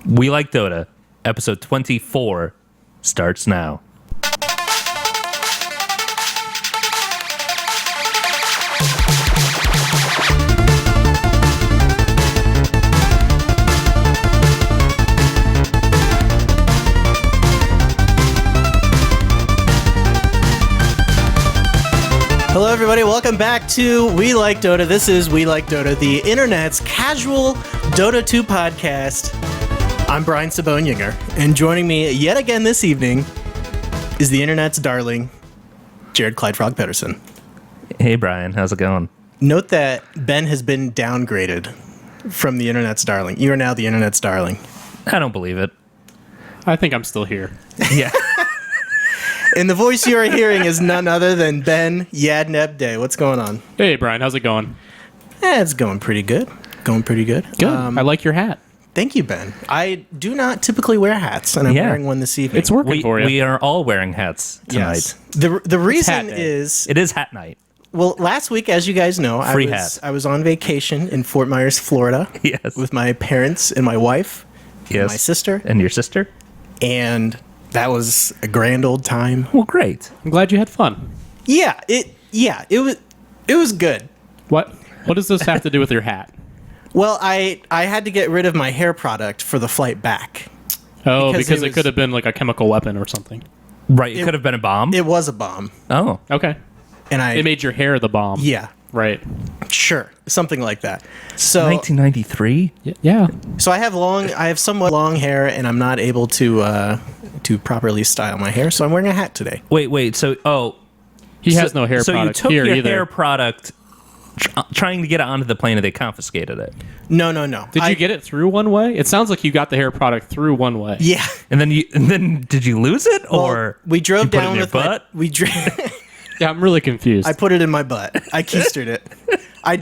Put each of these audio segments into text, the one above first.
We Like Dota, episode 24 starts now. Hello, everybody. Welcome back to We Like Dota. This is We Like Dota, the internet's casual Dota 2 podcast. I'm Brian Sabone-Yinger, and joining me yet again this evening is the internet's darling, Jared Clyde Frog Pedersen. Hey, Brian. How's it going? Note that Ben has been downgraded from the internet's darling. You are now the internet's darling. I don't believe it. I think I'm still here. Yeah. And the voice you are hearing is none other than Ben Yadneb Day. What's going on? Hey, Brian, how's it going? It's going pretty good. Good. I like your hat. Thank you, Ben. I do not typically wear hats, and I'm wearing one this evening. It's working for you. We are all wearing hats tonight. Yes. The reason hat day. is... It is hat night. Well, last week, as you guys know, Free hat. I was on vacation in Fort Myers, Florida. Yes. With my parents and my wife and Yes. my sister. And your sister? And that was a grand old time. Well, great. I'm glad you had fun. It was good. What does this have to do with your hat? Well, I had to get rid of my hair product for the flight back. Oh, Because because it could have been like a chemical weapon or something. Right. It could have been a bomb. It was a bomb. Oh. Okay. And It made your hair the bomb. Yeah, Right. sure. Something like that. So 1993? Yeah. So I have somewhat long hair, and I'm not able to properly style my hair, so I'm wearing a hat today. Wait. So, He has no hair so product you took here your either. hair product trying to get it onto the plane and they confiscated it. No. Did you get it through one way? It sounds like you got the hair product through one way. Yeah. And then did you lose it or we drove you put it down in your with butt? Yeah, I'm really confused. I put it in my butt. I keistered it. I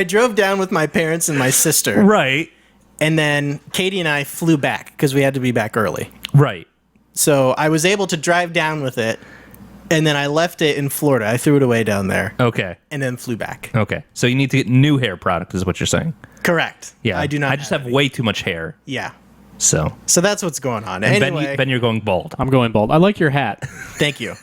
drove down with my parents and my sister. Right. And then Katie and I flew back because we had to be back early. Right. So I was able to drive down with it, and then I left it in Florida. I threw it away down there. Okay. And then flew back. Okay. So you need to get new hair product is what you're saying. Correct. Yeah. I do not. I just have way too much hair. Yeah. So that's what's going on. and Anyway, Ben, you're going bald. I'm going bald. I like your hat. thank you.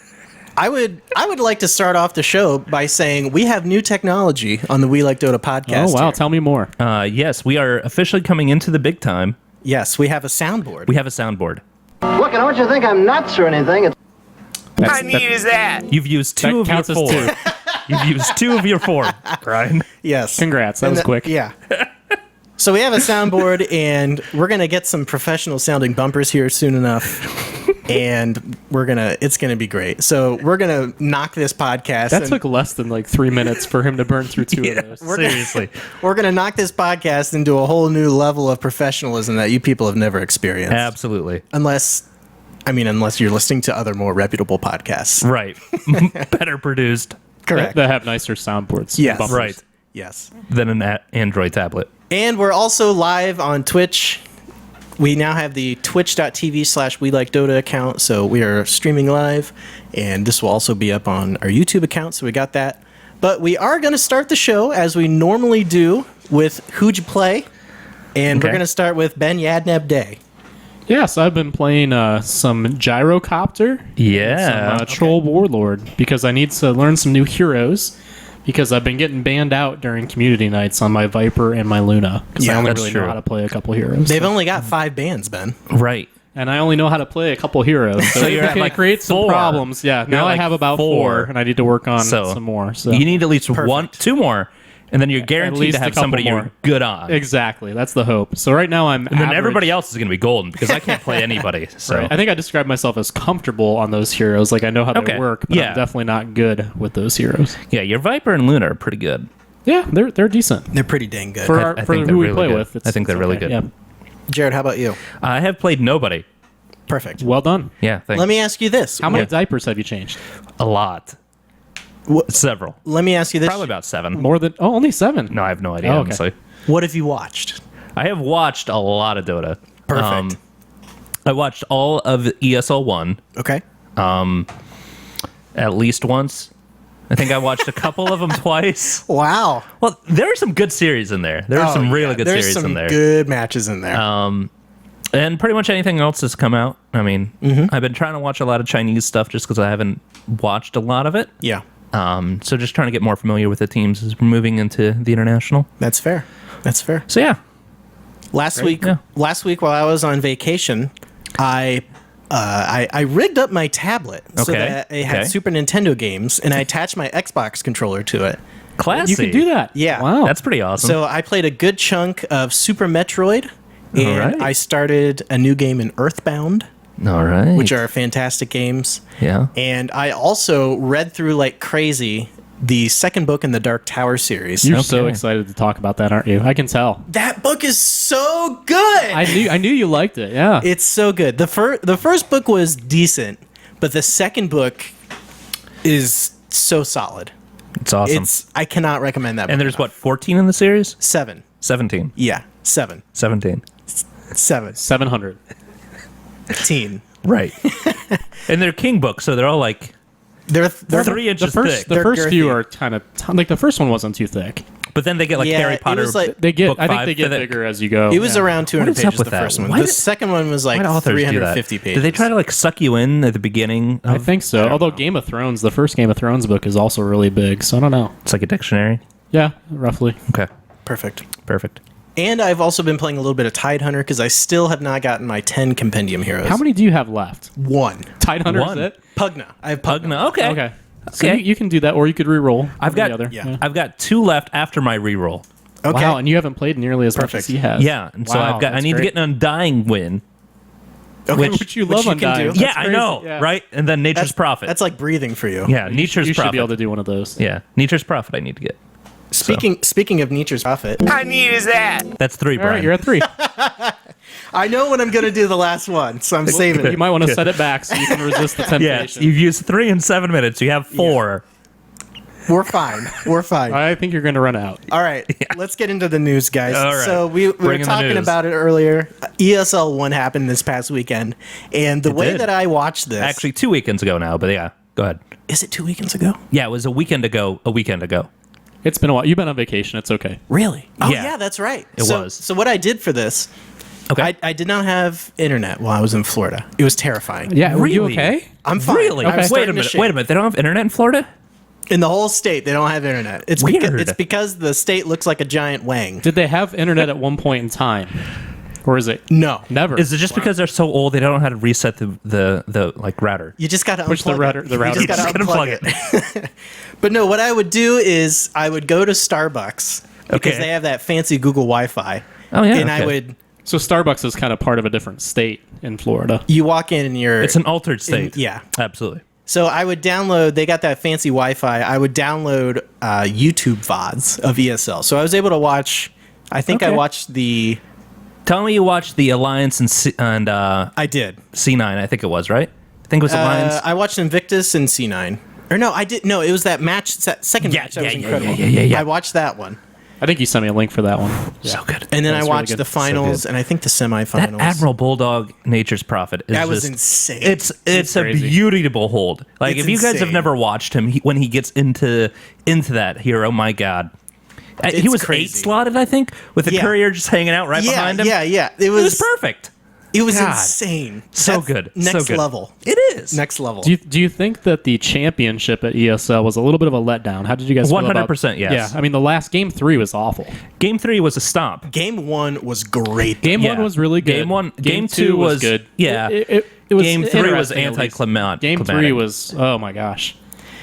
I would like to start off the show by saying we have new technology on the We Like Dota podcast. Oh, wow. here. Tell me more. Yes, we are officially coming into the big time. Yes, we have a soundboard. We have a soundboard. Look, I don't want you to think I'm nuts or anything. How is that? You've used two of your counts as four. two. You've used two of your four, Brian. Yes. Congrats. That And was quick. Yeah. So we have a soundboard, and we're gonna get some professional sounding bumpers here soon enough, and it's gonna be great. So we're gonna knock this podcast. That took less than like 3 minutes for him to burn through two of those. Seriously. We're gonna knock this podcast into a whole new level of professionalism that you people have never experienced. Absolutely. Unless you're listening to other more reputable podcasts. Right. Better produced Correct. That have nicer soundboards. Yes. bumpers. Right. Yes. than an Android tablet. And we're also live on Twitch. We now have the twitch.tv/We Like Dota account, so we are streaming live, and this will also be up on our YouTube account, so we got that. But we are going to start the show, as we normally do, with Who'd You Play? And we're Okay. going to start with Ben Yadneb Day. Yes, I've been playing some Gyrocopter. Yeah. Some Troll Warlord, because I need to learn some new heroes, because I've been getting banned out during community nights on my Viper and my Luna, because Yeah, I only that's really true. know how to play a couple heroes. They've only got 5 bans, Ben. Right. And I only know how to play a couple heroes. So, you're it at, can like, create some 4. problems. Yeah, You're now at, I like, have about 4. 4, and I need to work on So some more. So you need at least Perfect. 2 more, and then you're guaranteed least to a have couple somebody more. you're good on. Exactly, that's the hope. So right now I'm And then average. everybody else is going to be golden because I can't play anybody. So I think I describe myself as comfortable on those heroes. Like I know how they Okay. work, but Yeah. I'm definitely not good with those heroes. yeah, your Viper and Luna are pretty good. Yeah, they're decent They're pretty dang good. for I for think who they're we really play good. with. I think they're really okay. good. Yeah, Jared, how about you? I have played nobody. Perfect. well done. Yeah, thanks. Let me ask you this. How many Yeah. diapers have you changed? A lot. What- Several. Let me ask you this. Probably about 7. More than only 7. No, I have no idea, Oh, okay. honestly. What have you watched? I have watched a lot of Dota. Perfect. I watched all of ESL 1 Okay. at least once. I think I watched a couple of them twice. Wow. Well, there are some good series in there. There are some really good There's series some in there. good matches in there. And pretty much anything else has come out. I mean, I've been trying to watch a lot of Chinese stuff just because I haven't watched a lot of it. Yeah, So just trying to get more familiar with the teams as we're moving into the international. that's fair. That's fair. So yeah, Last week yeah. while I was on vacation, I rigged up my tablet so Okay, that it had okay. Super Nintendo games, and I attached my Xbox controller to it. classy. You can do that. Yeah. Wow. That's pretty awesome. So I played a good chunk of Super Metroid, and Alright. I started a new game in Earthbound, all right. which are fantastic games. yeah. And I also read through like crazy the second book in the Dark Tower series. You're so Okay. excited to talk about that, aren't you? I can tell. That book is so good. I knew you liked it. Yeah. It's so good. The first book was decent, but the second book is so solid. It's awesome. I cannot recommend that book And there's enough. what, 14 in the series? 7. 17. Yeah, 7. 17. 700. 17. Right. And they're king books, so they're all like They're 3 inches thick. The first girthy. few are kind of like the first one wasn't too thick. But then they get like Yeah, Harry it Potter. was like- They get. book I think five they get thick. bigger as you go. It was Yeah. around 200 What is up pages with the that? first one. Why The did- second one was like Why do authors do that? 350 pages. Did they try to like suck you in at the beginning? I Of, think so. Although Game of Thrones, the first Game of Thrones book is also really big, so I don't know. it's like a dictionary. Yeah, roughly. Okay. Perfect. Perfect. And I've also been playing a little bit of Tidehunter because I still have not gotten my 10 compendium heroes. How many do you have left? 1. Tidehunter One. is it? Pugna. I have Pugna. Pugna. Okay. Okay. So Okay. you can do that, or you could re-roll. I've the got other. yeah. I've got 2 left after my reroll. Okay. Wow, and you haven't played nearly as much as Perfect. he has. Yeah, and so Wow, I've got. I that's need to great. get an Undying win. Okay, which you love can Undying. do. Yeah, That's I crazy. know, Yeah. right? And then Nature's Prophet. That's like breathing for you. yeah, Nature's You should Prophet. be able to do one of those. Yeah, Nature's Prophet. I need to get. Speaking of Nature's Prophet, How neat is that? That's 3, All Brian. right, you're at 3. I know when I'm going to do the last one, so I'm saving You it. might want to set it back so you can resist the Yeah, temptation. you've used 3 in 7 minutes. You have 4. We're fine. We're fine. I think you're going to run out. All right, let's get into the news, guys. All right. So we were Bring in the talking news. about it earlier. ESL 1 happened this past weekend, and the way did. that I watched this... Actually, 2 weekends ago now. But yeah, go ahead. Is it 2 weekends ago? Yeah, it was a weekend ago. A weekend ago. It's been a while. You've been on vacation. It's okay. Really? Oh, Yeah. yeah, that's right. It so, was. So what I did for this, Okay. I did not have internet while I was in Florida. It was terrifying. Yeah, were you Really? okay? I'm fine. Really? I'm Okay. Wait starting a to minute. shake. Wait a minute. They don't have internet in Florida? In the whole state, they don't have internet. It's Weird. because the state looks like a giant wang. Did they have internet at one point in time? Or is it No. never? Is it just because they're so old they don't know how to reset the like router? You just got to Push the unplug router- it. the router. You just got to Just gotta unplug it. But no, what I would do is I would go to Starbucks because Okay. they have that fancy Google Wi-Fi. Oh, yeah, And I okay. would... So Starbucks is kind of part of a different state in Florida. You walk in and you're... It's an altered state. yeah. Absolutely. So I would download. They got that fancy Wi-Fi. I would download YouTube VODs of ESL. So I was able to watch. I think I Okay. watched the. Tell me you watched the Alliance and I did. C9. I think it was right. I think it was Alliance. I watched Invictus and C9. Or no, I did. No, it was that match. That second Yeah, match. That was yeah, yeah, incredible. yeah. I watched that one, I think you sent me a link for that one. So good. and then That's I really watched good. the So finals, good. and I think the semifinals. That Admiral Bulldog Nature's Prophet is That was just insane. It's a crazy. beauty to behold. Like It's if you guys have insane. never watched him, when he gets into that hero, my God, he It's was crazy. 8 slotted, I think, with the Yeah. courier just hanging out right Yeah, behind him. yeah. It It was was perfect. It was God. insane. So That's good. Next So good. level. It is. Next level. Do you think that the championship at ESL was a little bit of a letdown? How did you guys feel about 100% yes. Yeah, I mean the last game 3 was awful. Game 3 was a stomp. Game 1 was great. Game Yeah. 1 was really good. Game 2 was good. yeah. It was Game 3 was interesting, at least. anticlimactic. Game 3 was oh my gosh.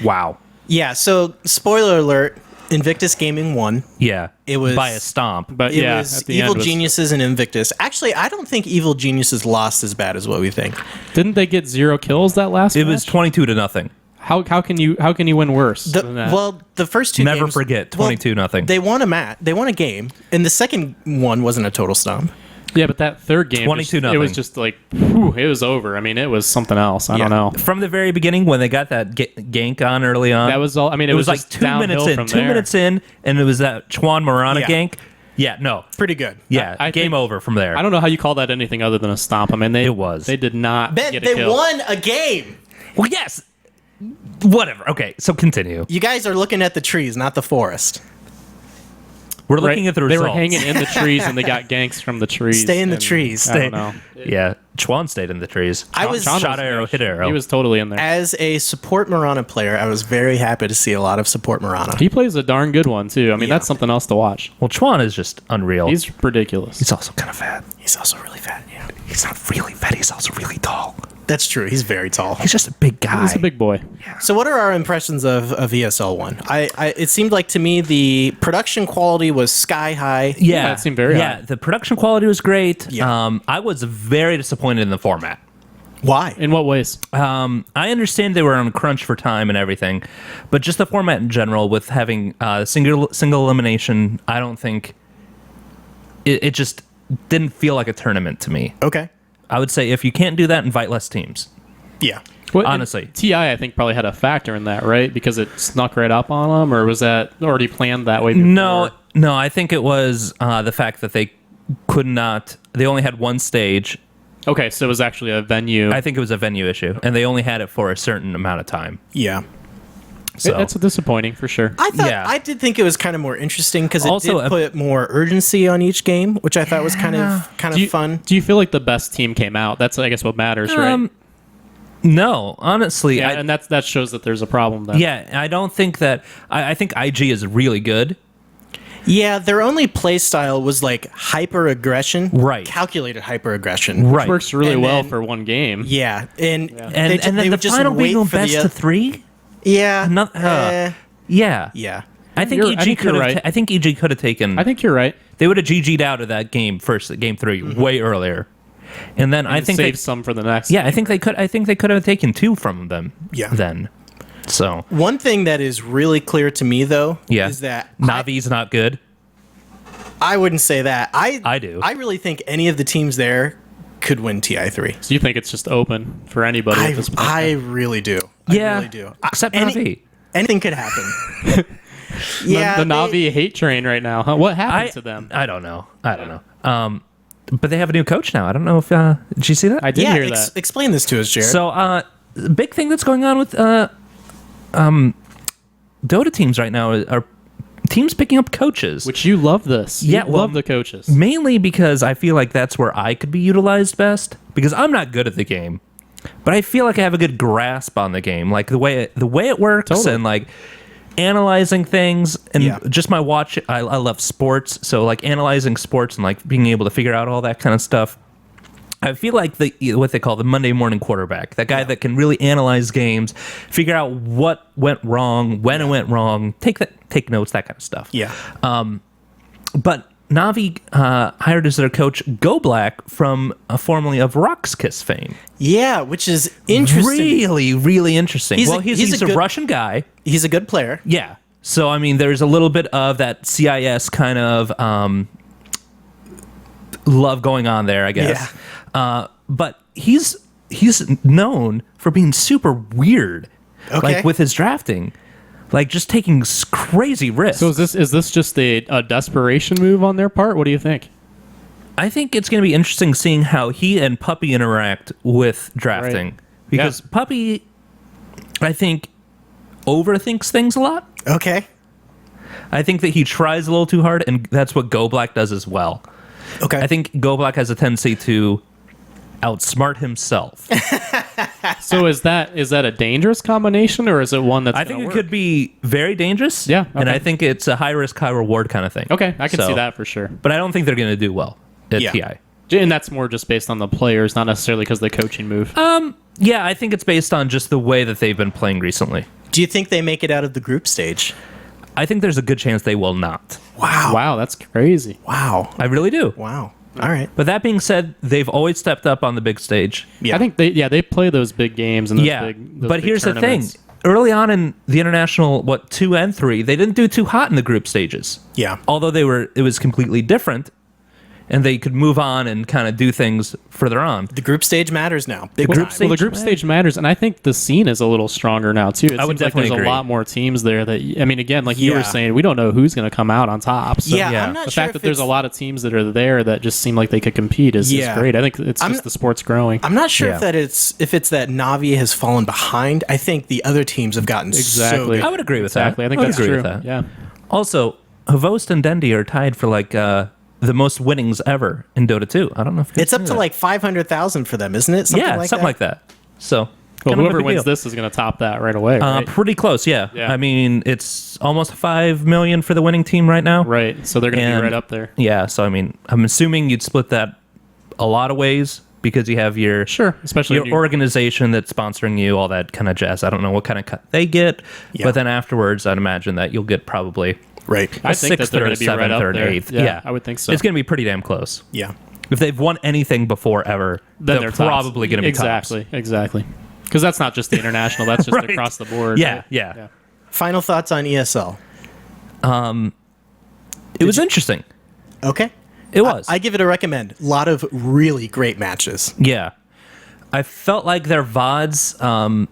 wow. Yeah. So spoiler alert: Invictus Gaming won. Yeah. It was- by a stomp. But It yeah, was at the Evil end was, Geniuses and Invictus. Actually, I don't think Evil Geniuses lost as bad as what we think. Didn't they get 0 kills that last It match? was 22-0. How can you win worse than that? Well, the first 2 Never games, forget 22-0. They won a match. They won a game, and the second one wasn't a total stomp. yeah, but that third game 22-0. it was just like whew, it was over. I mean, it was something else. I Yeah. don't know. From the very beginning, when they got that gank on early on, That was all. I mean, it was like just 2 minutes downhill in. from 2 there. minutes in, and it was that Chuan Morana Yeah. gank. Yeah, no. Pretty good. Yeah, I game think- over from there. I don't know how you call that anything other than a stomp. I mean, It was. They did not Ben, get a they kill. won a game. Well, yes. Whatever. Okay, so continue. You guys are looking at the trees, not the forest. We're looking at the They results. were hanging in the trees and they got ganks from the trees. Stay in the and trees. I don't know. Yeah, Chuan stayed in the trees. I was John shot arrow, hit arrow. He was totally in there. As a support Mirana player, I was very happy to see a lot of support Mirana. He plays a darn good one too. I mean, Yeah. that's something else to watch. Well, Chuan is just unreal. He's ridiculous. He's also kind of fat. He's also really fat. Yeah, He's not really fat. He's also really tall. that's true. He's very tall. He's just a big guy. He's a big boy. So, what are our impressions of ESL One? It seemed like to me the production quality was sky high. Yeah, it seemed very Yeah, high. the production quality was great. Yeah. I was very disappointed in the format. Why? In what ways? I understand they were on crunch for time and everything, but just the format in general, with having single elimination, I don't think it just didn't feel like a tournament to me. Okay. I would say if you can't do that, invite less teams. Yeah. Well, honestly. TI I think probably had a factor in that, right? Because it snuck right up on them, or was that already planned that way before? No, I think it was the fact that they could not. They only had one stage. Okay, so it was actually a venue. I think it was a venue issue, and they only had it for a certain amount of time. Yeah. So It's disappointing for sure. I did think it was kind of more interesting because it Also, did put more urgency on each game, which I thought was kind of fun. Do you feel like the best team came out? That's I guess what matters, right? no, honestly, Yeah, and that shows that there's a problem then. yeah, I don't think that. I think IG is really good. Yeah, their only play style was like hyper aggression, Right. Calculated hyper aggression, Right. It works really And well then- for one game. Yeah, and And then the final being a best to three. Yeah, Yeah, yeah. I think I think could you're have. right. I think EG could have taken. I think you're right. they would have GG'd out of that game first, game 3, way earlier, and then I think save some for the next. Yeah, I think they could. I think they could have taken 2 from them. Yeah. Then, so One thing that is really clear to me, though, yeah, is that Navi's not good. I wouldn't say that. I do. I really think any of the teams there could win TI3. So you think it's just open for anybody at this point? I really do. Yeah, I really do. except Any- Navi. Anything could happen. Yeah, the Navi hate train right now. Huh? What happened to them? I don't know. But they have a new coach now. I don't know if did you see that? I did Yeah, hear that. explain this to us, Jared. So, the big thing that's going on with Dota teams right now are teams picking up coaches. Which you love this. Yeah, you well, love the coaches. Mainly because I feel like that's where I could be utilized best. Because I'm not good at the game, but I feel like I have a good grasp on the game, like the way it works, Totally. and like analyzing things, and Yeah. just my watch. I love sports, so like analyzing sports and like being able to figure out all that kind of stuff. I feel like what they call the Monday morning quarterback, that guy that can really analyze games, figure out what went wrong, when it went wrong, take notes, that kind of stuff. yeah. But Navi hired as their coach Go Black from formerly of Rock's fame. Yeah, which is interesting. Really, really interesting. He's He's a a good- Russian guy. He's a good player. Yeah. So, I mean, there's a little bit of that CIS kind of love going on there, I guess. But he's known for being super weird, Okay. like with his drafting, like just taking crazy risks. So is this just a desperation move on their part? What do you think? I think it's going to be interesting seeing how he and Puppy interact with drafting. Right. Because Yeah. Puppy, I think, overthinks things a lot. Okay. I think that he tries a little too hard, and that's what Go Black does as well. Okay. I think Go Black has a tendency to outsmart himself. So is that a dangerous combination, or is it one that's? I think it could be very dangerous. Yeah, And okay. I think it's a high risk, high reward kind of thing. Okay, I can So- see that for sure. But I don't think they're going to do well at Yeah. TI. And that's more just based on the players, not necessarily because of the coaching move. Yeah, I think it's based on just the way that they've been playing recently. Do you think they make it out of the group stage? I think there's a good chance they will not. Wow, that's crazy. Wow. I really do. Wow. All right. But that being said, they've always stepped up on the big stage. Yeah. I think they play those big games and those Yeah. those But big here's the thing. tournaments. Early on in the international, 2 and 3, they didn't do too hot in the group stages. Yeah. Although it was completely different, and they could move on and kind of do things further on. The group stage matters now. Big group time. stage- Well, the group stage matters, and I think the scene is a little stronger now too. It I would seems like definitely there's agree. a lot more teams there. That I mean, again, like you Yeah. were saying, we don't know who's going to come out on top. So Yeah, Yeah. I'm not the sure fact if that there's a it's- lot of teams that are there that just seem like they could compete is Yeah. great. I think it's I'm- just the sport's growing. I'm not sure Yeah. if it's that Navi has fallen behind. I think the other teams have gotten so Exactly. good. I would agree with Exactly. that. I think would that's agree true. with that. Yeah. Also, Havost and Dendi are tied for like the most winnings ever in Dota 2. I don't know if you guys It's up knew to that. like 500,000 for them, isn't it? Something something like that. So Well, kind of a whoever big wins deal. this is going to top that right away, right? Pretty close, yeah. Yeah. I mean, it's almost 5 million for the winning team right now. Right, so they're going to be And- right up there. Yeah, so I mean, I'm assuming you'd split that a lot of ways because you have your Sure, especially your if you- organization that's sponsoring you, all that kind of jazz. I don't know what kind of cut they get, Yeah. but then afterwards, I'd imagine that you'll get probably Right. I a think that sixth they're or going a to be right seventh up or an there. eighth. Yeah, I would think so. It's going to be pretty damn close. Yeah. If they've won anything before ever, Then they're tops. probably going to be tops. Exactly. Because that's not just the international; that's just Right. across the board. Yeah, right? yeah. Final thoughts on ESL. It was interesting. Okay. It was. I give it a recommend. A lot of really great matches. Yeah. I felt like their VODs,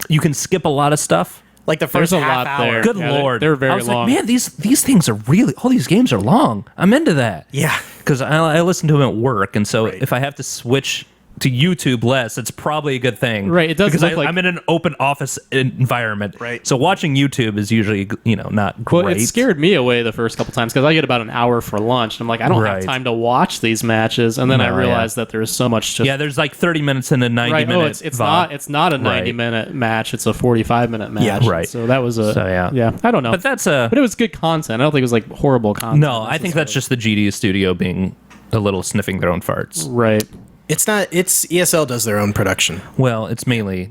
you can skip a lot of stuff. Like the first There's a half lot hour. there. Good Yeah, lord. they're very I was long. like, man, these things are really, all these games are long. I'm into that. Yeah. Because I listen to them at work. And so Right. if I have to switch to YouTube less, it's probably a good thing. Right, it does because look like- I'm in an open office environment. Right. So watching YouTube is usually, not great. Well, it scared me away the first couple times because I get about an hour for lunch. And I'm like, I don't Right. have time to watch these matches. And then I No, realized that there's so much just Yeah, there's like 30 minutes and a 90 right. minute Oh, it's VOD. not a 90-minute match. It's a 45-minute match. Yeah, right. So that was a So, yeah. yeah. I don't know, But that's but it was good content. I don't think it was like horrible content. no, I think that's just the GD studio being a little sniffing their own farts. right. It's not. It's ESL does their own production. Well, it's mainly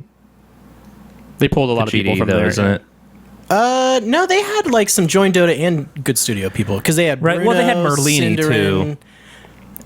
They pulled a lot of people GD from though, there, isn't it? No, they had like some Join Dota and Good Studio people because they had Right, well, they had Bruno, Merlini, Cinderin, too.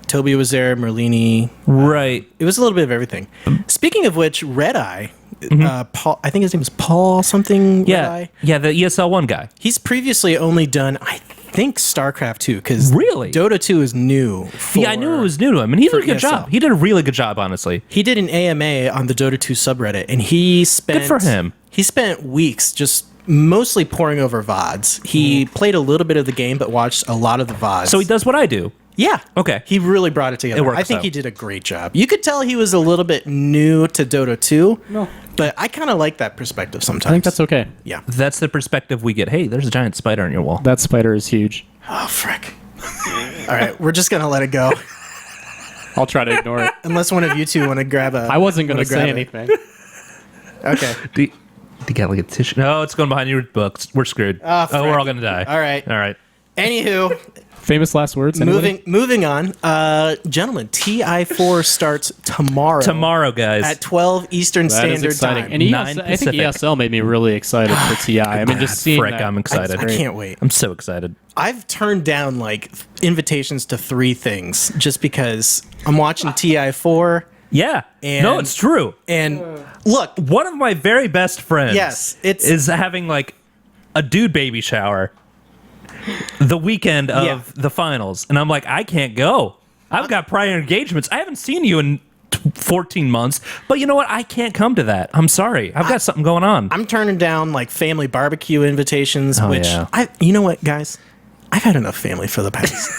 Toby was there, Merlini. Right. It was a little bit of everything. Speaking of which, Red Eye, Mm-hmm. Paul. I think his name is Paul something. Yeah. Red Eye. Yeah, the ESL 1 guy. He's previously only done, I think, StarCraft 2 because Really? Dota 2 is new. Yeah, I knew it was new to him, and he did a good ESL. job. He did a really good job, honestly. He did an AMA on the Dota 2 subreddit, and he spent for him. He spent weeks just mostly poring over VODs. He played a little bit of the game, but watched a lot of the VODs. So he does what I do. Yeah. Okay. He really brought it together. It works I think out. he did a great job. You could tell he was a little bit new to Dota 2, but I kind of like that perspective sometimes. I think that's okay. Yeah. That's the perspective we get. Hey, there's a giant spider on your wall. That spider is huge. Oh, frick. All right, we're just going to let it go. I'll try to ignore it. Unless one of you two want to grab a... I wasn't going to wanna say grab it. anything. Okay. Do you got like a tissue? No, it's going behind your books. We're screwed. Ah, oh, we're frick. all going to die. All right. All right. Anywho, Famous last words. Anybody? moving on. Gentlemen, TI4 starts tomorrow. Tomorrow, guys. At 12 Eastern That is Standard exciting. Time. And 9 I think Pacific. ESL made me really excited for TI. I mean, just seeing Frick, that. I'm excited. I can't wait. I'm so excited. I've turned down like invitations to 3 things just because I'm watching TI4 Yeah. And- no, it's true. and look, One of my very best friends Yes, it's- is having like a dude baby shower the weekend of Yeah. the finals. And I'm like, I can't go. I've got prior engagements. I haven't seen you in 14 months. But you know what? I can't come to that. I'm sorry. I've got something going on. I'm turning down like family barbecue invitations, Oh, which yeah. you know what, guys? I've had enough family for the past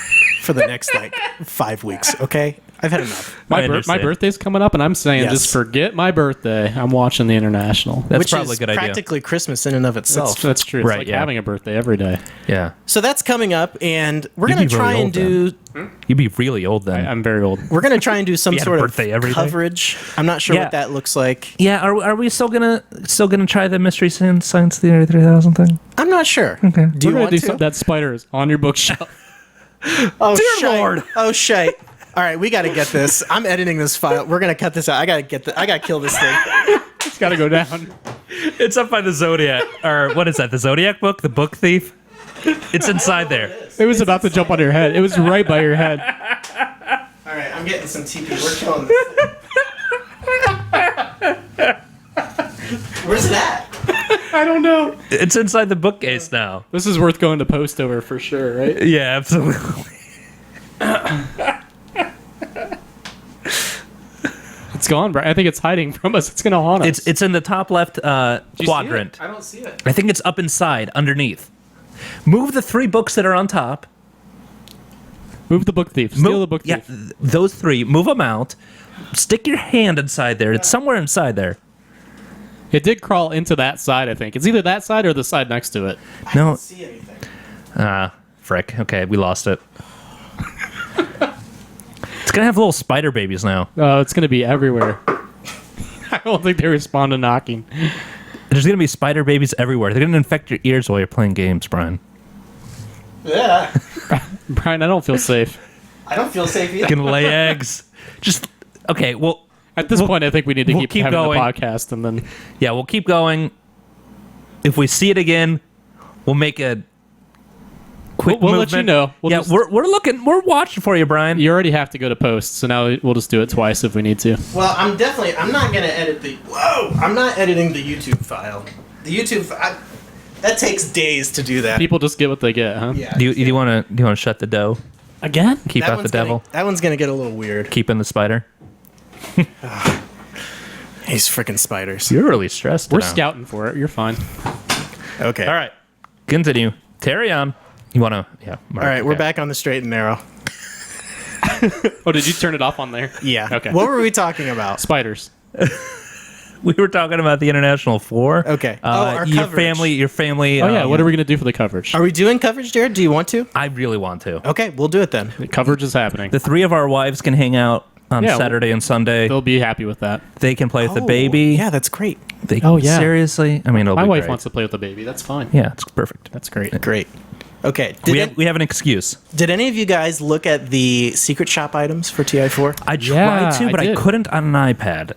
for the next like 5 weeks, okay? I've had enough. I My understand. birthday's coming up, and I'm saying Yes. just forget my birthday. I'm watching the international. That's Which probably is a good idea. practically Christmas in and of itself. That's true. It's Right, like yeah. having a birthday every day. Yeah. So that's coming up, and we're You'd gonna be really try and old do You'd be really old then. I'm very old. we're gonna try and do some You had a sort of birthday every day? coverage. I'm not sure Yeah. what that looks like. Yeah, are we still gonna try the Mystery Science Theater 3000 thing? I'm not sure. Okay. Do We're you gonna want do to? some, that spider is on your bookshelf. Oh, Dear shite. Lord. Oh, shite. All right, we got to get this. I'm editing this file. We're gonna cut this out. I gotta kill this thing. It's got to go down. It's up by the Zodiac, or what is that? The Zodiac book, the Book Thief. It's inside there. It was about to jump on your head. It was right by your head. All right, I'm getting some TP. We're killing this. Where's that? I don't know. It's inside the bookcase now. This is worth going to post over for sure, right? Yeah, absolutely. It's gone, bro. I think it's hiding from us. It's gonna haunt us. It's in the top left quadrant. I don't see it. I think it's up inside, underneath. Move the 3 books that are on top. Move the book thief. Steal the book Yeah, thief. those 3. Move them out. Stick your hand inside there. It's somewhere inside there. It did crawl into that side, I think. It's either that side or the side next to it. No, See anything? Frick. Okay, we lost it. It's gonna have little spider babies now. Oh, it's going to be everywhere. I don't think they respond to knocking. There's gonna be spider babies everywhere. They're gonna infect your ears while you're playing games, Brian. Yeah. Brian, I don't feel safe. I don't feel safe either. Gonna lay eggs. Just okay. Well, At this point, I think we need to we'll keep having going. the podcast, and then yeah, we'll keep going. If we see it again, we'll make a quick We'll let movement. you know. We'll yeah, just- we're watching for you, Brian. you already have to go to post, so now we'll just do it twice if we need to. Well, I'm not going to edit I'm not editing the YouTube file. The YouTube that takes days to do that. People just get what they get, huh? Yeah. Do you want to shut the dough? Again? Keep out the devil. That one's going to get a little weird. Keep in the spider. These freaking spiders. You're really stressed. We're now. scouting for it. You're fine. Okay. All right, continue. Terry on. You want to? Yeah. All right, we're back on the straight and narrow. Oh, did you turn it off on there? Yeah. Okay. What were we talking about? Spiders. We were talking about the International 4. Okay. Our your coverage. family. Oh, yeah. What are we going to do for the coverage? Are we doing coverage, Jared? Do you want to? I really want to. Okay, we'll do it then. The coverage is happening. The three of our wives can hang out on Yeah, Saturday and Sunday. They'll be happy with that. They can play with the baby. Yeah, that's great. They, Oh, yeah. Seriously? I mean, it'll My be wife great. wants to play with the baby. That's fine. Yeah, it's perfect. That's great. Great. Okay. We have an excuse. Did any of you guys look at the secret shop items for TI4? I Yeah, tried to, but I I did. couldn't on an iPad.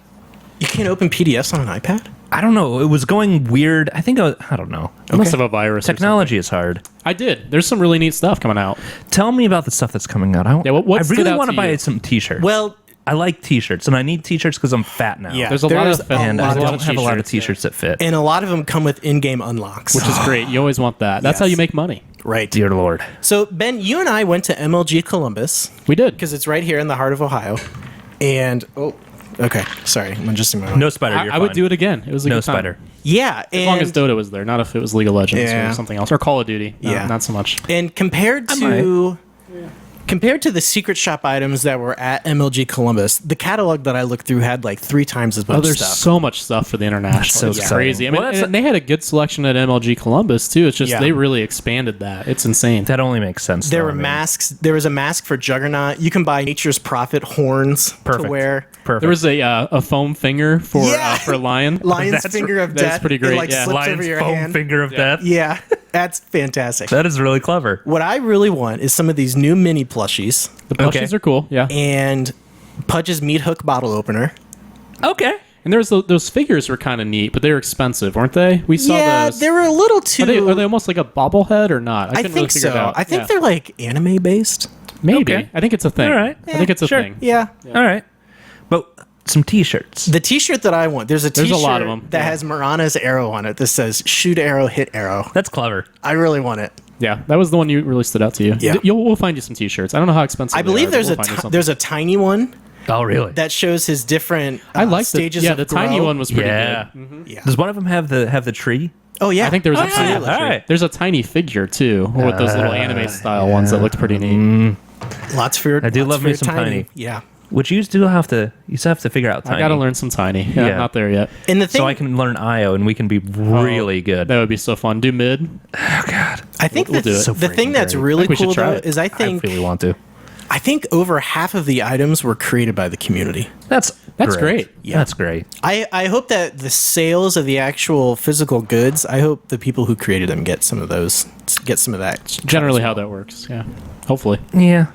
You can't open PDFs on an iPad? I don't know. It was going weird. I think I don't know. It must have a virus. or Technology is hard. something. I did. There's some really neat stuff coming out. Tell me about the stuff that's coming out. Yeah, what I stood really out want to buy you? some T-shirts. Well, I like T-shirts, and I need T-shirts because I'm fat now. yeah. There's a lot of and I there's a lot don't of have a lot of t-shirts, T-shirts that fit. and a lot of them come with in-game unlocks. which is great. You always want that. That's how Yes. you make money. right. Dear Lord. So, Ben, you and I went to MLG Columbus We did. because it's right here in the heart of Ohio. And, okay. Sorry. I'm adjusting my mic. No spider. You're I would fine. do it again. It was a No good time. spider. Yeah. As long as Dota was there, not if it was League of Legends Yeah. or something else, or Call of Duty. No, Yeah. not so much. And compared to the secret shop items that were at MLG Columbus, the catalog that I looked through had like 3 times as much Oh, there's stuff. so much stuff for the international. so It's exciting. crazy. I mean, Well, that's and they had a good selection at MLG Columbus too. It's just Yeah. they really expanded that. It's insane. That only makes sense. There though, were I mean. masks. There was a mask for Juggernaut. You can buy Nature's Prophet horns Perfect. to wear. Perfect. There was a foam finger Yeah. for Lion. Lion's That's- Finger of that's Death. pretty It great, like yeah. slips Lion's over your foam hand. finger of death. Yeah, that's fantastic. That is really clever. What I really want is some of these new mini plushies The plushies Okay. are cool. Yeah. and Pudge's meat hook bottle opener. Okay. And there was those figures were kind of neat, but they were expensive, weren't they? We saw Yeah, those. they were a little too. Are they almost like a bobblehead or not? I couldn't think figure so. it out. I think Yeah. they're like anime based. maybe. Okay. I think it's a thing. All right. I think it's a sure. thing. Yeah. All right. But some T-shirts. The T-shirt that I want, there's a There's T-shirt a lot of 'em, that yeah. has Marana's arrow on it that says "Shoot arrow, hit arrow." That's clever. I really want it. Yeah, that was the one you really stood out to you. Yeah. We'll find you some T-shirts. I don't know how expensive. I they believe are, there's but we'll find you something. there's a tiny one Oh, really? that shows his different I like stages the of tiny grow. one was pretty Yeah. good. Yeah. Does one of them have the tree? Oh yeah. I think there was a tiny. Absolutely. All right. There's a tiny figure too, with those little anime style ones that looked pretty neat. Lots for your. I do lots love for me your some tiny. Yeah. Which you still have to figure out tiny. I got to learn some tiny. Yeah, Yeah. not there yet. And the thing, So I can learn IO and we can be really good. That would be so fun. Do mid. Oh God. I think we'll that do it. So the thing freaking that's great. really I think we should cool try though it. is I think I really want to. over half of the items were created by the community. That's great. Yeah. That's great. I hope that the sales of the actual physical goods, I hope the people who created them get some of that. Generally, how that works. Yeah. Hopefully. Yeah.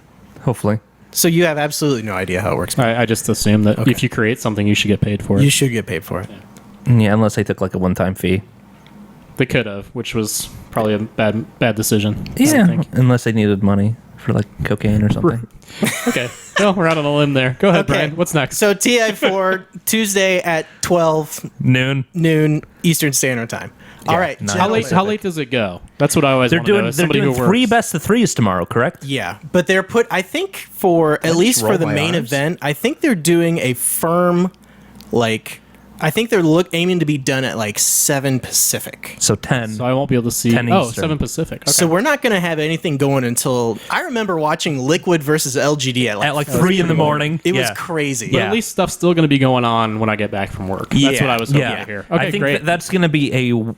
Hopefully. So you have absolutely no idea how it works. I just assume that if you create something, you should get paid for it. You should get paid for it. Yeah, unless they took like a one-time fee. They could have, which was probably a bad decision. I Yeah. think. Unless they needed money for like cocaine or something. Okay. Well, we're out on a limb there. Go ahead, Okay. Brian. What's next? So TI4 Tuesday at 12 Noon. noon Eastern Standard Time. All right. nice. how late? gentlemen. How late does it go? That's what I always They're want to know. doing As somebody who three works. best of threes tomorrow, correct? Yeah, but they're I think for at least for roll the my main R's. event, I think they're doing a firm, I think they're aiming to be done at like 7 Pacific. So 10. So I won't be able to see. 10 Oh, Eastern. 7 Pacific. Okay. So we're not going to have anything going until I remember watching Liquid versus LGD at At like 3 in the morning. It was Yeah. crazy. But Yeah. at least stuff's still going to be going on when I get back from work. That's Yeah. what I was hoping Yeah. to hear. Okay, I think great. that's going to be a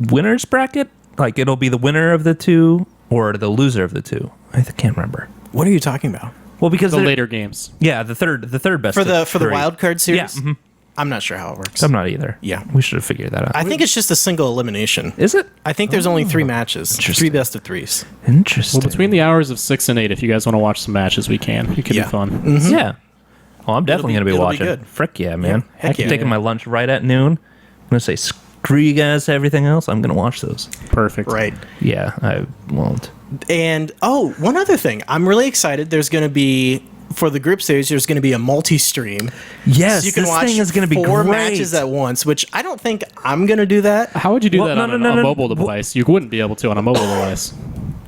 winner's bracket. Like it'll be the winner of the two, or the loser of the two. I can't remember. What are you talking about? Well, because The they're- later games. yeah, the third best For the of for the three. wild card series? Yeah, mhm. I'm not sure how it works. I'm not either. Yeah. we should have figured that out. I think it's just a single elimination. Is it I think there's only 3 matches. 3 Interesting. best of 3s. interesting? Well, between the hours of 6 and 8, if you guys want to watch some matches, we can. It could Yeah. be fun. Mm-hmm. Yeah. Oh, I'm definitely going to be it'll be watching. good. Frick yeah, man. Yeah. Heck I'm yeah. taking my lunch right at noon. I'm going to say, screw you guys to everything else. I'm going to watch those. Perfect. Right. Yeah, I won't. And one other thing. I'm really excited. There's going to be, for the group series, there's going to be a multi-stream. Yes, So you can this watch thing is going to be 4 great. matches at once, which I don't think I'm going to do that. How would you do Well, that no, on no, a no, no. mobile device? You wouldn't be able to on a mobile device.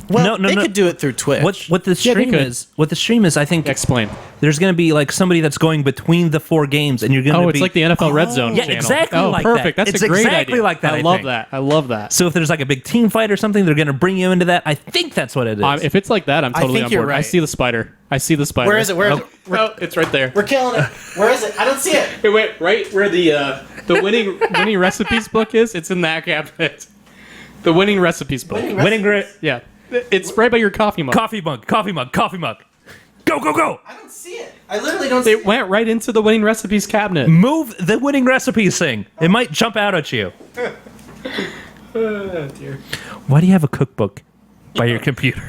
Well, No, they no. could do it through Twitch. What the they stream could. is? What the stream is? I think Explain. there's going to be like somebody that's going between the 4 games, and you're going to Oh, be it's like the NFL Red Zone yeah, channel. exactly Oh, like perfect. that. That's It's a great exactly idea. like that, I I love think. that. I love that. So if there's like a big team fight or something, they're going to bring you into that. I think that's what it is. If it's like that, I'm totally think on you're board. I right. see the spider. I see the spider. Where is it? Where is it? Oh, it's right there. We're killing it. Where is it? I don't see it. Hey, wait, right where the winning recipes book is? It's in that cabinet. The winning recipes book. Winning grit. Yeah, it's right by your coffee mug. Coffee mug. Coffee mug. Coffee mug. Go, go, go. I don't see it. I literally don't see It it. went right into the winning recipes cabinet. Move the winning recipes thing. It might jump out at you. Oh, dear. Why do you have a cookbook by your computer?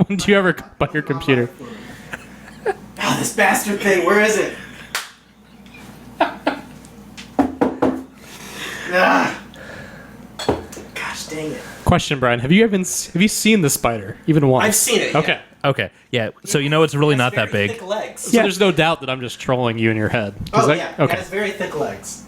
When do you ever cook by your computer? Oh, this bastard thing. Where is it? Ah. Gosh dang it. Question, Brian. Have you seen the spider even once? I've seen it, yeah. Okay. Okay. Yeah. So you know it's really not that big. Thick legs. So there's no doubt that I'm just trolling you in your head. Is Oh, that- yeah. Okay. It has very thick legs.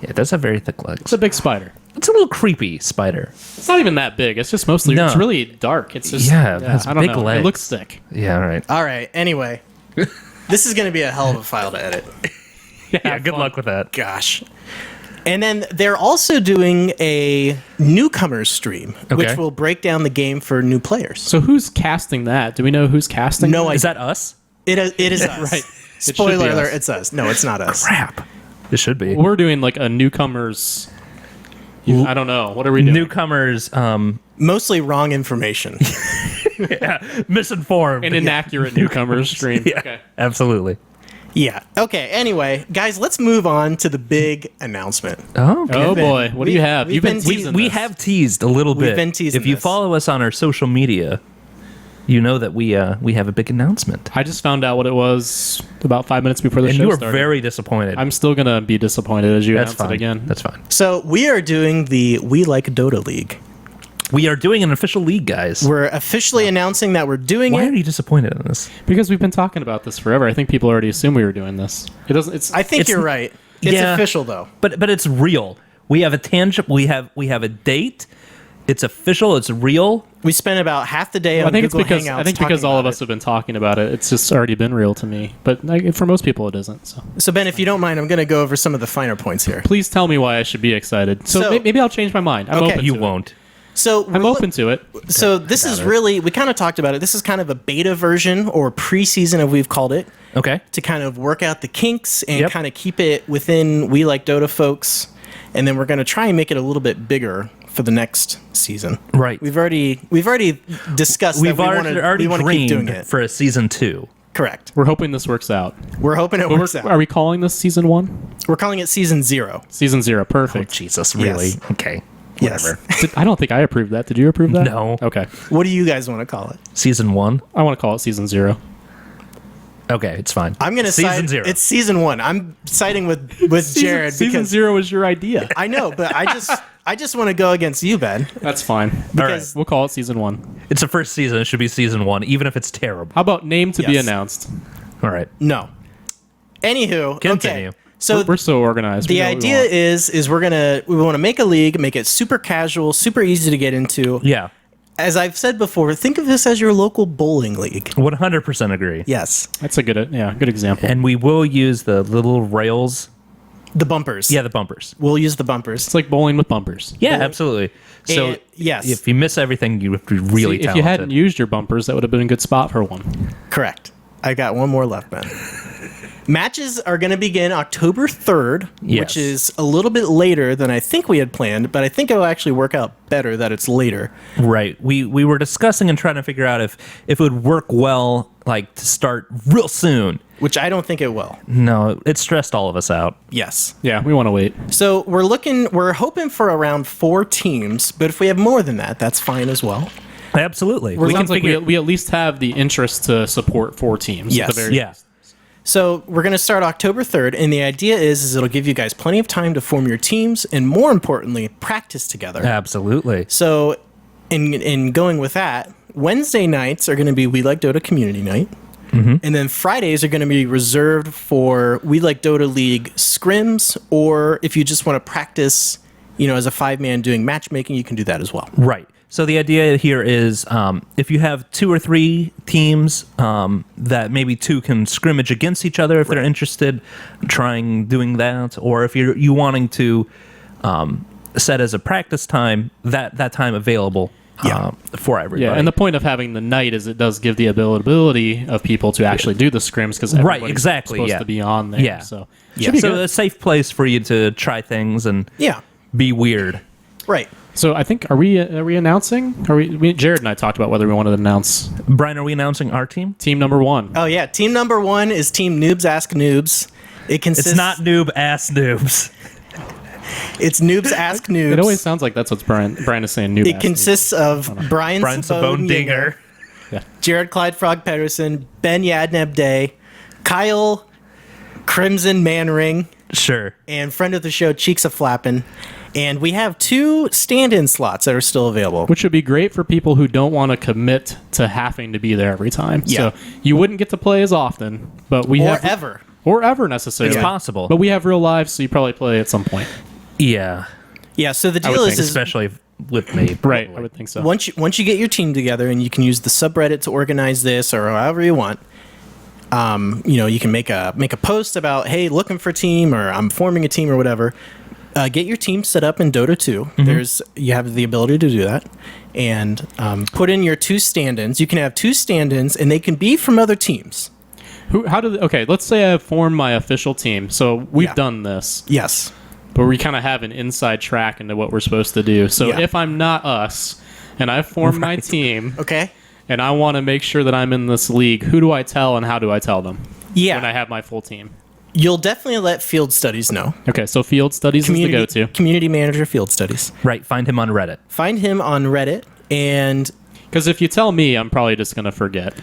Yeah, it does have very thick legs. It's a big spider. It's a little creepy spider. It's not even that big. It's just mostly. No. It's really dark. It's just. Yeah, it has I don't big know. legs. It looks thick. Yeah. All right. All right. Anyway, this is going to be a hell of a file to edit. Yeah. Good luck with that. Gosh. And then they're also doing a newcomers stream, Okay. which will break down the game for new players. So who's casting that? Do we know who's casting? No that? idea. Is that us? It is us. Right. It should Spoiler be alert, us. it's us. No, it's not us. Crap. It should be. We're doing like a newcomers. I don't know. What are we doing? Newcomers. Mostly wrong information. Misinformed. An inaccurate newcomers stream. Yeah. Okay. Absolutely. Yeah. Okay, anyway, guys, let's move on to the big announcement. Oh, okay. Oh boy, what do you have? we've You've been been teasing We this. have teased a little bit. We've been teasing If you this. follow us on our social media, you know that we have a big announcement. I just found out what it was about 5 minutes before the And show you were started. very disappointed. I'm still gonna be disappointed as you That's announce fine. it again. That's fine. So we are doing the We Like Dota League. We are doing an official league, guys. We're officially announcing that we're doing Why it. are you disappointed in this? Because we've been talking about this forever. I think people already assume we were doing this. It doesn't. It's. I think It's- you're right. It's yeah. official though. But it's real. We have a tangible. We have a date. It's official. It's real. We spent about half the day on I think Google it's because Hangouts I think talking because all of about us have been talking about it. It's just already been real to me. But like, for most people, it isn't. So it. So Ben, if you don't mind, I'm going to go over some of the finer points here. please tell me why I should be excited. So, So- maybe I'll change my mind. I'm Okay. open You to it. won't. So I'm we're open to it. So this is really, we kind of talked about it. This is kind of a beta version or preseason, as we've called it, Okay. to kind of work out the kinks and Yep. kind of keep it within We Like Dota folks. And then we're going to try and make it a little bit bigger for the next season. Right. We've already discussed We've that we already want to keep doing dreamed it. for a season 2. Correct. We're hoping this works out. We're hoping it works Are out. we calling this season 1? We're calling it season 0. Season 0. Perfect. Jesus, really? Yes. Okay. Yes. Whatever. I don't think I approved that. Did you approve that? No. Okay. What do you guys want to call it? Season 1. I want to call it season 0. Okay, it's fine. I'm going to season side. 0. It's season 1. I'm siding with Jared Season because 0 was your idea. I know, but I just want to go against you, Ben. That's fine. All right. We'll call it season 1. It's the first season. It should be season 1, even if it's terrible. How about name to be Yes. announced? All right. No. Anywho, Continue. okay. So We're so organized. We the know what we idea want. is we want to make a league, make it super casual, super easy to get into. Yeah. As I've said before, think of this as your local bowling league. 100% agree. Yes, That's a good example. And we will use the little rails. the bumpers. Yeah, the bumpers. We'll use the bumpers. It's like bowling with bumpers. Yeah, absolutely. So And- yes. if you miss everything, you have to be really See, if talented. you hadn't used your bumpers, that would have been a good spot for one. Correct. I got one more left, Ben. Matches are going to begin October 3rd, Yes. which is a little bit later than I think we had planned, but I think it'll actually work out better that it's later. Right. We were discussing and trying to figure out if it would work well, like to start real soon. Which I don't think it will. No, it stressed all of us out. Yes. Yeah, we want to wait. So we're hoping for around 4 teams, but if we have more than that, that's fine as well. Absolutely. It sounds like we at least have the interest to support 4 teams. Yes. At the very Yeah. So we're going to start October 3rd, and the idea is it'll give you guys plenty of time to form your teams, and more importantly, practice together. Absolutely. So in going with that, Wednesday nights are going to be We Like Dota Community Night. And then Fridays are going to be reserved for We Like Dota League scrims, or if you just want to practice, as a 5-man doing matchmaking, you can do that as well. Right. So the idea here is if you have 2 or 3 teams that maybe 2 can scrimmage against each other if they're interested in trying doing that, or if you wanting to set as a practice time, that time available for everybody. Yeah, and the point of having the night is it does give the availability of people to actually do the scrims because everybody's exactly, supposed yeah. to be on there. Yeah. So, Yeah. should So be good. a safe place for you to try things and Yeah, be weird. right. So I think are we announcing? Jared and I talked about whether we wanted to announce Brian, are we announcing our team? team number 1. Oh, yeah. Team number 1 is Team Noobs Ask Noobs. It consists, It's not noob ass noobs. It's Noobs Ask Noobs. It always sounds like that's what Brian is saying. New. It consists of Brian Sabone Dinger, Dinger. Jared Clyde Frog Pedersen, Ben Yadneb Day, Kyle Crimson Manring, Sure. and friend of the show Cheeks a Flappin'. And we have 2 stand-in slots that are still available. Which would be great for people who don't want to commit to having to be there every time. Yeah. So you wouldn't get to play as often, but we Or have ever. or ever necessarily. It's possible. But we have real lives, so you probably play at some point. Yeah. Yeah, so the would deal think, is Especially with me. Right, probably. I would think so. once you get your team together, and you can use the subreddit to organize this or however you want. You can make a post about, hey, looking for a team, or I'm forming a team, or whatever. Get your team set up in Dota 2. You have the ability to do that, and put in your 2 stand-ins. You can have 2 stand-ins, and they can be from other teams. Okay, let's say I formed my official team. So we've Yeah. done this, Yes. but we kind of have an inside track into what we're supposed to do. So Yeah. if I'm not us, and I form my team, Okay. and I want to make sure that I'm in this league, who do I tell and how do I tell them Yeah. when I have my full team? You'll definitely let Field Studies know. Okay, so field studies is the go-to. Community manager Field Studies. Right. Find him on Reddit. Find him on Reddit, and Because if you tell me, I'm probably just going to forget.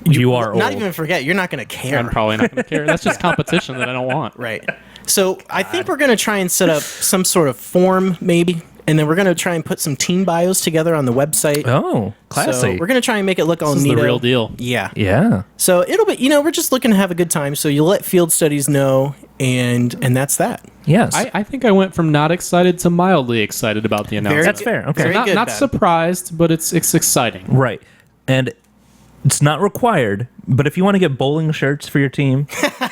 You are not old. even forget, you're not going to care. I'm probably not going to care. That's just competition that I don't want. Right. So I think we're going to try and set up some sort of form, maybe, and then we're going to try and put some team bios together on the website. Oh, classy. So we're going to try and make it look all This is neato. the real deal. Yeah. Yeah. So it'll be, we're just looking to have a good time. So you let Field Studies know, and that's that. Yes. I think I went from not excited to mildly excited about the announcement. That's fair. Okay. Very not good, not Ben. surprised, but it's exciting. Right. And it's not required, but if you want to get bowling shirts for your team,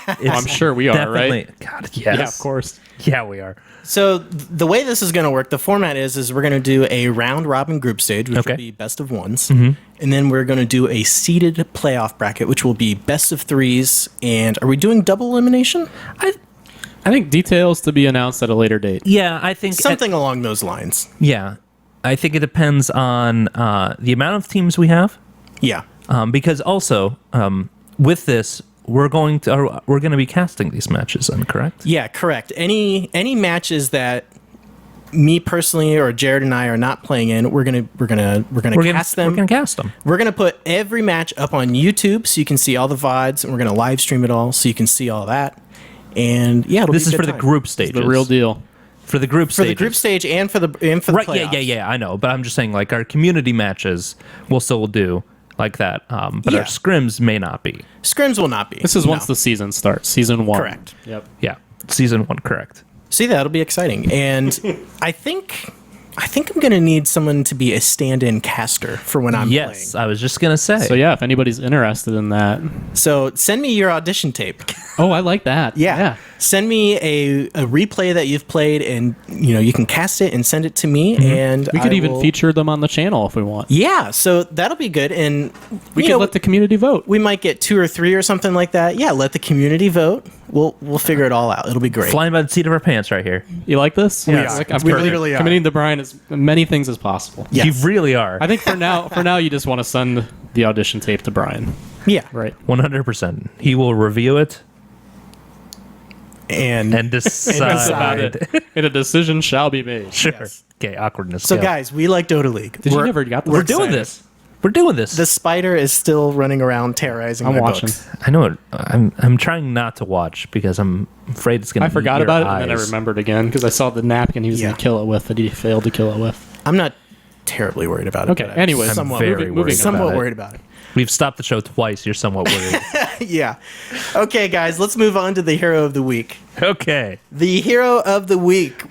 I'm sure we are, definitely, right? God, yes. Yeah, of course. Yeah, we are. So the way this is going to work, the format is we're going to do a round robin group stage, which Okay. will be best of ones, and then we're going to do a seeded playoff bracket, which will be best of 3s. And are we doing double elimination? I think details to be announced at a later date. Yeah, I think Something along those lines. yeah, I think it depends on the amount of teams we have, Yeah. because also with this we're going to be casting these matches. Then, correct? Yeah, correct. Any matches that me personally or Jared and I are not playing in, we're gonna cast them. We're gonna cast them. We're gonna put every match up on YouTube so you can see all the VODs, and we're gonna live stream it all so you can see all that. And yeah, This is be a for good the time. group stages. The real deal. For the group For stages. the group stage and for the Right? playoffs. Yeah. I know, but I'm just saying, like our community matches, we'll still do like that. But Yeah. our scrims may not be. Scrims will not be. This is No. once the season starts. Season 1. Correct. Yep. Yeah, season 1, correct. See, that'll be exciting. And I think I'm gonna need someone to be a stand-in caster for when I'm Yes, playing. I was just gonna say. So yeah, if anybody's interested in that. So send me your audition tape. Oh, I like that. Yeah. Send me a replay that you've played, and you can cast it and send it to me, and We could I even will- feature them on the channel if we want. Yeah, so that'll be good, and We could let the community vote. we might get 2 or 3 or something like that. Yeah, let the community vote, We'll figure it all out. It'll be great. Flying by the seat of our pants right here. You like this? We Yeah, are. like, I'm We literally are. committing to Brian as many things as possible. Yes. You really are. I think for now you just want to send the audition tape to Brian, Yeah. right? 100%. He will review it And and decide. That's about it. And a decision shall be made. Sure. Yes. Okay, awkwardness. so, go. guys, we like Dota League. Did you never got this? we're doing excited? this. We're doing this. The spider is still running around terrorizing I'm my watching. books. I know it. I'm trying not to watch because I'm afraid it's going to. I forgot about it, and then I remembered again because I saw the napkin he was going Yeah. to kill it with that he failed to kill it with. I'm not terribly worried about it. Okay, but I'm anyways, somewhat, very moving- worried somewhat about it. worried about it. We've stopped the show twice. You're somewhat worried. Yeah. Okay, guys, let's move on to the hero of the week. Okay. The hero of the week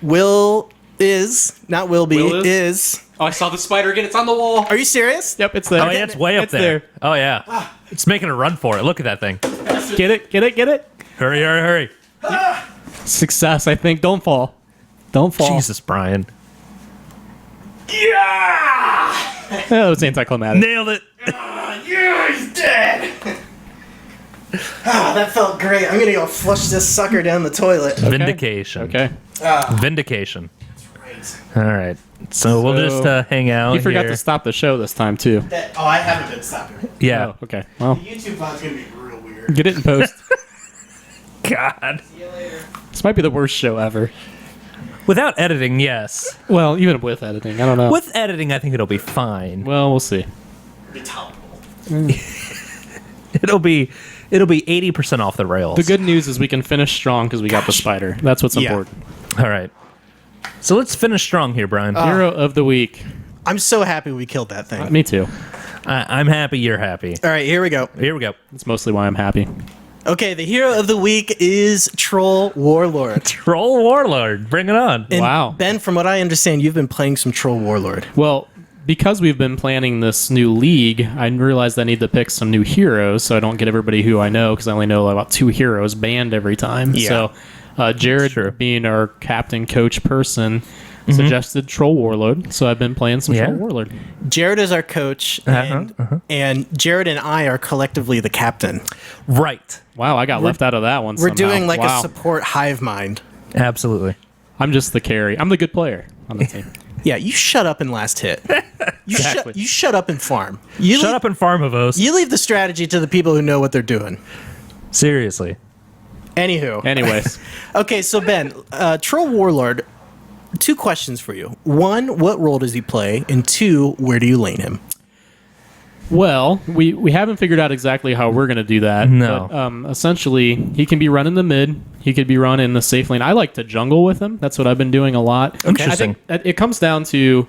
is. Oh, I saw the spider again. It's on the wall. Are you serious? Yep, it's there. Oh yeah, it's way up It's there. Oh yeah, it's making a run for it. Look at that thing. Get it, get it, get it. Hurry, hurry, hurry! Success, I think. Don't fall. Don't fall. Jesus, Brian, Oh, that was anticlimactic. nailed it. Yeah, he's dead. That felt great. I'm gonna go flush this sucker down the toilet. Vindication. Okay. Vindication. All right. So we'll just hang out. You forgot here. to stop the show this time, too. I haven't been stopping it. Yeah. Oh, okay. Well, The YouTube VOD's gonna be real weird. get it in post. God. This might be the worst show ever. Without editing, yes. Well, even with editing, I don't know. With editing, I think it'll be fine. Well, we'll see. Be tolerable. It'll be 80% off the rails. The good news is we can finish strong because we got the spider. That's what's Yeah. important. All right. So let's finish strong here, Brian. Hero of the week. I'm so happy we killed that thing. Me too. I'm happy. You're happy. All right, here we go. Here we go. That's mostly why I'm happy. Okay, the hero of the week is Troll Warlord. Troll Warlord. Bring it on. And Wow. Ben, from what I understand, you've been playing some Troll Warlord. Well, because we've been planning this new league, I realized I need to pick some new heroes so I don't get everybody who I know because I only know about 2 heroes banned every time. Yeah. So Jared, Sure. being our captain coach person, suggested Troll Warlord. So I've been playing some Yeah. Troll Warlord. Jared is our coach, and Jared and I are collectively the captain. Right. Wow, I got left out of that one. We're somehow. doing like Wow. a support hive mind. Absolutely. I'm just the carry. I'm the good player on the team. Yeah, you shut up and last hit. Exactly. You shut up and farm. You Shut leave, up and farm, Avos. You leave the strategy to the people who know what they're doing. Seriously. Anywho. Anyways, Okay, so Ben, Troll Warlord, 2 questions for you. 1, what role does he play? And 2, where do you lane him? well, we haven't figured out exactly how we're going to do that. No. But, essentially, he can be running the mid. He could be running the safe lane. I like to jungle with him. That's what I've been doing a lot. Interesting. I think that it comes down to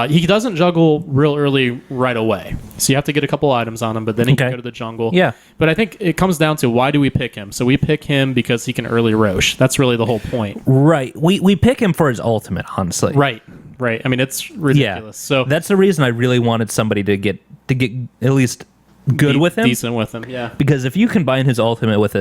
he doesn't juggle real early right away. So you have to get a couple items on him, but then he can Okay. go to the jungle. Yeah. But I think it comes down to why do we pick him? So we pick him because he can early roche. That's really the whole point. Right. We pick him for his ultimate, honestly. Right. Right. I mean, it's ridiculous. So that's the reason I really wanted somebody to get at least good with him. Decent with him. Yeah. Because if you combine his ultimate with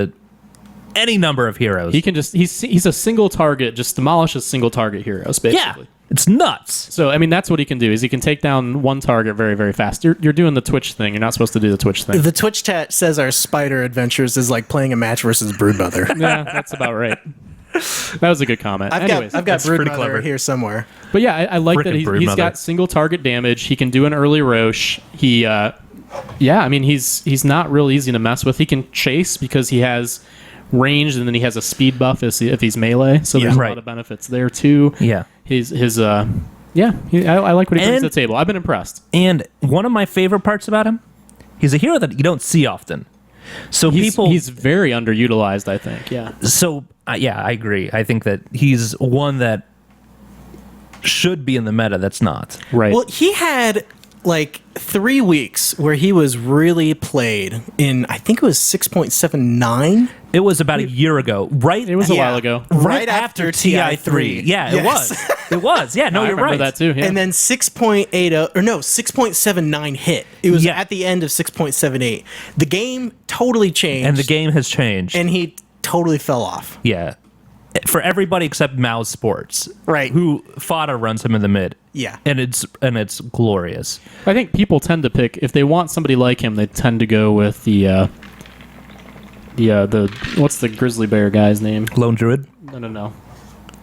any number of heroes, He can just he's a single target, just demolishes single target heroes basically. it's nuts. So I mean that's what he can do is he can take down one target very very fast. You're doing the Twitch thing. You're not supposed to do the Twitch thing. The Twitch chat says our spider adventures is like playing a match versus Broodmother. Yeah, that's about right. That was a good comment. I've got that's pretty Broodmother clever. here somewhere. But yeah, I like that Frickin' he's Broodmother. got single target damage. He can do an early roche. He I mean he's not real easy to mess with. He can chase because he has range and then he has a speed buff if he's melee. So there's a Right. lot of benefits there too. Yeah. I like what he brings And- to the table. I've been impressed. And one of my favorite parts about him, he's a hero that you don't see often. So He's very underutilized, I think. Yeah. So yeah, I agree. I think that he's one that should be in the meta. That's not. Right. Well, he had like 3 weeks where he was really played in, I think it was 6.79. It was about a year ago, right? It was a while ago. Right after TI3. Yeah, Yes. it was. It was. Yeah, no, I you're remember right. that too. Yeah. And then 6.80 or no, 6.79 hit. It was Yeah. at the end of 6.78. The game totally changed. And the game has changed. and he totally fell off. Yeah. For everybody except Mouse Sports. Right. Who Fada runs him in the mid. Yeah. And it's glorious. I think people tend to pick if they want somebody like him, they tend to go with the the what's the grizzly bear guy's name? Lone Druid. No.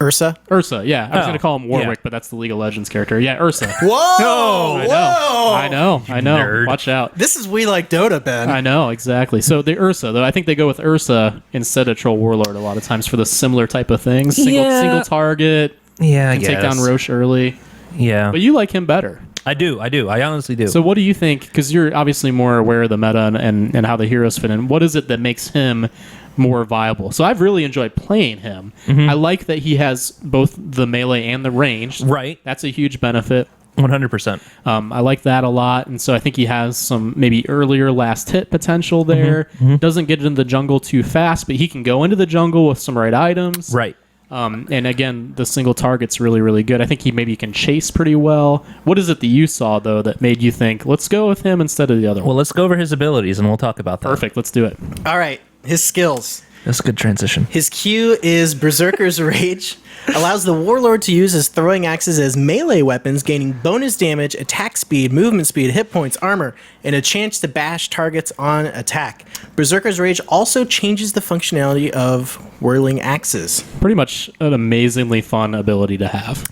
Ursa. Ursa, yeah. I was Oh, going to call him Warwick, yeah. but that's the League of Legends character. Yeah, Ursa. Whoa! I know. Nerd. Watch out. This is We Like Dota, Ben. I know, exactly. So the Ursa, though, I think they go with Ursa instead of Troll Warlord a lot of times for the similar type of things. Single target, Yeah, I can take down guess. Roche early. Yeah, But you like him better. I do. I honestly do. So what do you think? Because you're obviously more aware of the meta and how the heroes fit in. What is it that makes him more viable? So I've really enjoyed playing him. I like that he has both the melee and the range. Right. That's a huge benefit. 100%. I like that a lot, and so I think he has some maybe earlier last hit potential there. Doesn't get into the jungle too fast, but he can go into the jungle with some right items. Right. And again, the single target's really, really good. I think he maybe can chase pretty well. What is it that you saw, though, that made you think, let's go with him instead of the other one? Well, let's go over his abilities and we'll talk about that. Perfect, let's do it. All right, his skills. That's a good transition. His Q is Berserker's Rage. Allows the Warlord to use his throwing axes as melee weapons, gaining bonus damage, attack speed, movement speed, hit points, armor, and a chance to bash targets on attack. Berserker's Rage also changes the functionality of whirling axes. Pretty much an amazingly fun ability to have.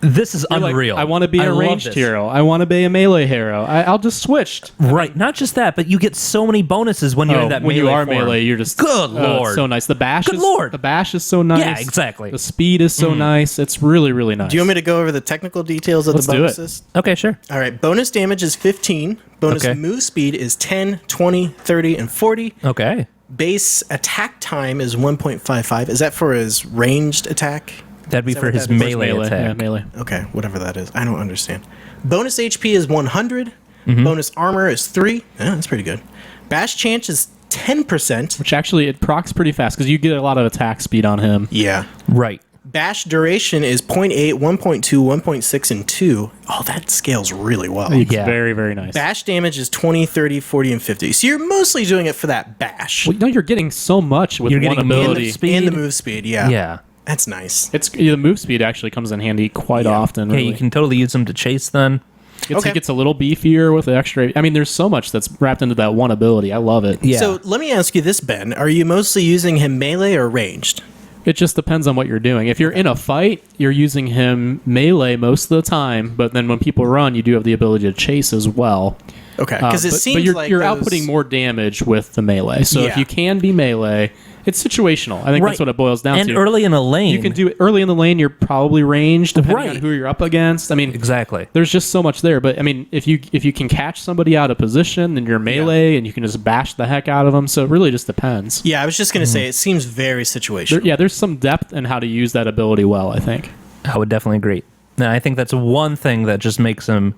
This is You're like, unreal. I want to be a love ranged this. hero. I want to be a melee hero. I'll just switch. Right. Not just that, but you get so many bonuses when you're in that when melee you are form. melee, you're just Good it's lord. so nice. The bash Good is lord. The bash is so nice. Yeah, exactly. The speed is so nice. It's really, really nice. Do you want me to go over the technical details of Let's the do it. bonuses? Okay, sure. All right, bonus damage is 15. Bonus Okay. move speed is 10, 20, 30, and 40. Okay. Base attack time is 1.55. Is that for his ranged attack? That'd be Is that for what his that is? melee attack. Yeah, melee. Okay, whatever that is. I don't understand. Bonus HP is 100. Bonus armor is 3. Yeah, that's pretty good. Bash chance is 10%. Which actually it procs pretty fast because you get a lot of attack speed on him. Yeah. Right. Bash duration is 0.8, 1.2, 1.6, and 2. Oh, that scales really well. It's Yeah. very, very nice. Bash damage is 20, 30, 40, and 50. So you're mostly doing it for that bash. Well, no, you're getting so much with You're one getting ability. movement speed. And the move speed, yeah. Yeah. That's nice. The move speed actually comes in handy quite often. Yeah, Really. you can totally use them to chase then. He gets a little beefier with the extra. I mean, there's so much that's wrapped into that one ability. I love it. Yeah. So let me ask you this, Ben. Are you mostly using him melee or ranged? It just depends on what you're doing. If you're in a fight, you're using him melee most of the time, but then when people run, you do have the ability to chase as well. Okay, because it but seems you're, like you're those- outputting more damage with the melee. So if Yeah. you can be melee, it's situational. I think Right. that's what it boils down and to. early in a lane. You can do it early in the lane. You're probably ranged depending on Right. who you're up against. I mean, Exactly. there's just so much there. But I mean, if you can catch somebody out of position, then you're melee and you can just bash the heck out of them. So it really just depends. Yeah, I was just going to say, it seems very situational. There's some depth in how to use that ability well, I think. I would definitely agree. And I think that's one thing that just makes him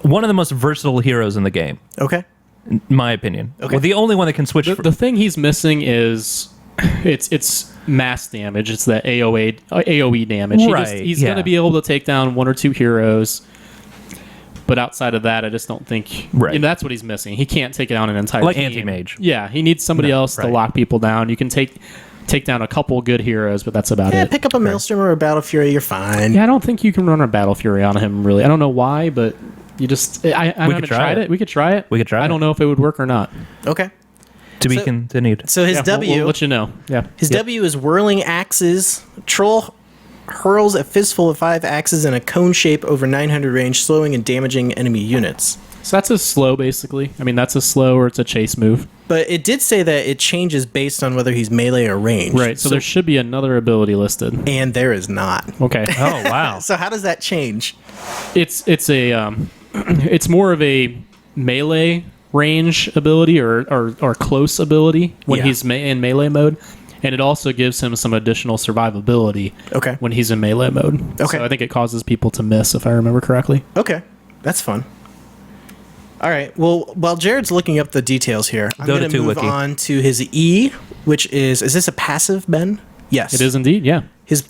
one of the most versatile heroes in the game, Okay. in my opinion. Okay. Well, the only one that can switch. The thing he's missing is it's mass damage. It's that AOE damage. Right, He's yeah. going to be able to take down one or two heroes. But outside of that, I just don't think. Right. And that's what he's missing. He can't take down an entire Like team. anti-mage. Yeah, he needs somebody else to right. lock people down. You can take down a couple good heroes, but that's about Yeah, it. pick up a Maelstrom or a Battle Fury, you're fine. Yeah, I don't think you can run a Battle Fury on him, really. I don't know why, but you just... I haven't try tried it. it. We could try it. We could try I it. don't know if it would work or not. Okay. to be So- continued. So his Yeah, W, We'll let you know. Yeah. his W is whirling axes. Troll hurls a fistful of 5 axes in a cone shape over 900 range, slowing and damaging enemy units. So that's a slow, basically. I mean, that's a slow or it's a chase move. But it did say that it changes based on whether he's melee or ranged. Right. So there should be another ability listed. And there is not. Okay. Oh wow. So how does that change? it's a it's more of a melee range ability or close ability when Yeah. he's in melee mode, and it also gives him some additional survivability. Okay. When he's in melee mode. Okay. So I think it causes people to miss, if I remember correctly. Okay. That's fun. All right. Well, while Jared's looking up the details here, I'm Dota going to 2 move wiki. on to his E, which is this a passive, Ben? Yes. It is indeed. Yeah.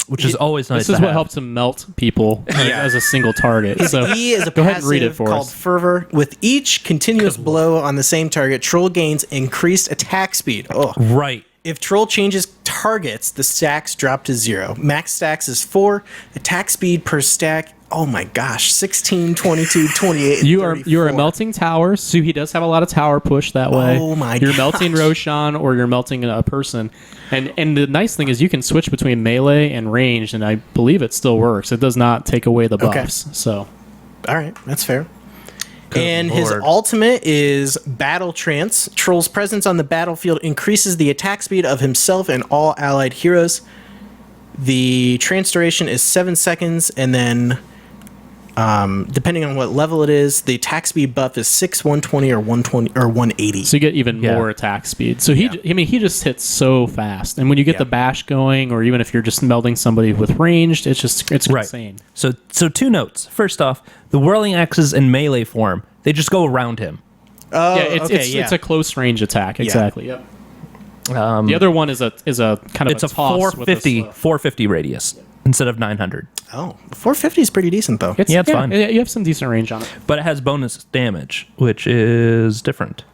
Which is always nice. This is to what have. helps him melt people as a single target. So E is a go ahead and read it passive for called us. Fervor. With each continuous blow on the same target, Troll gains increased attack speed. Oh. Right. If Troll changes targets, the stacks drop to 0. Max stacks is 4. Attack speed per stack, oh my gosh, 16, 22, 28, and You 34. are melting towers, so he does have a lot of tower push that way. Oh my You're gosh. melting Roshan or you're melting a person. And the nice thing is you can switch between melee and ranged, and I believe it still works. It does not take away the Okay. buffs. So All right, that's fair. Good And his lord. ultimate is Battle Trance. Troll's presence on the battlefield increases the attack speed of himself and all allied heroes. The trance duration is 7 seconds, and then depending on what level it is, the attack speed buff is 6, 120, or 120 or 180. you get even Yeah. more attack speed. So he just hits so fast. And when you get Yeah. the bash going, or even if you're just melding somebody with ranged, it's Right. insane. So two notes. First off, the whirling axes in melee form, they just go around him. Oh, Yeah, it's a close range attack. Exactly. Yep. The other one is a kind of It's a toss with 450 radius instead of 900. Oh, 450 is pretty decent, though. Yeah, it's fine. You have some decent range on it. But it has bonus damage, which is different.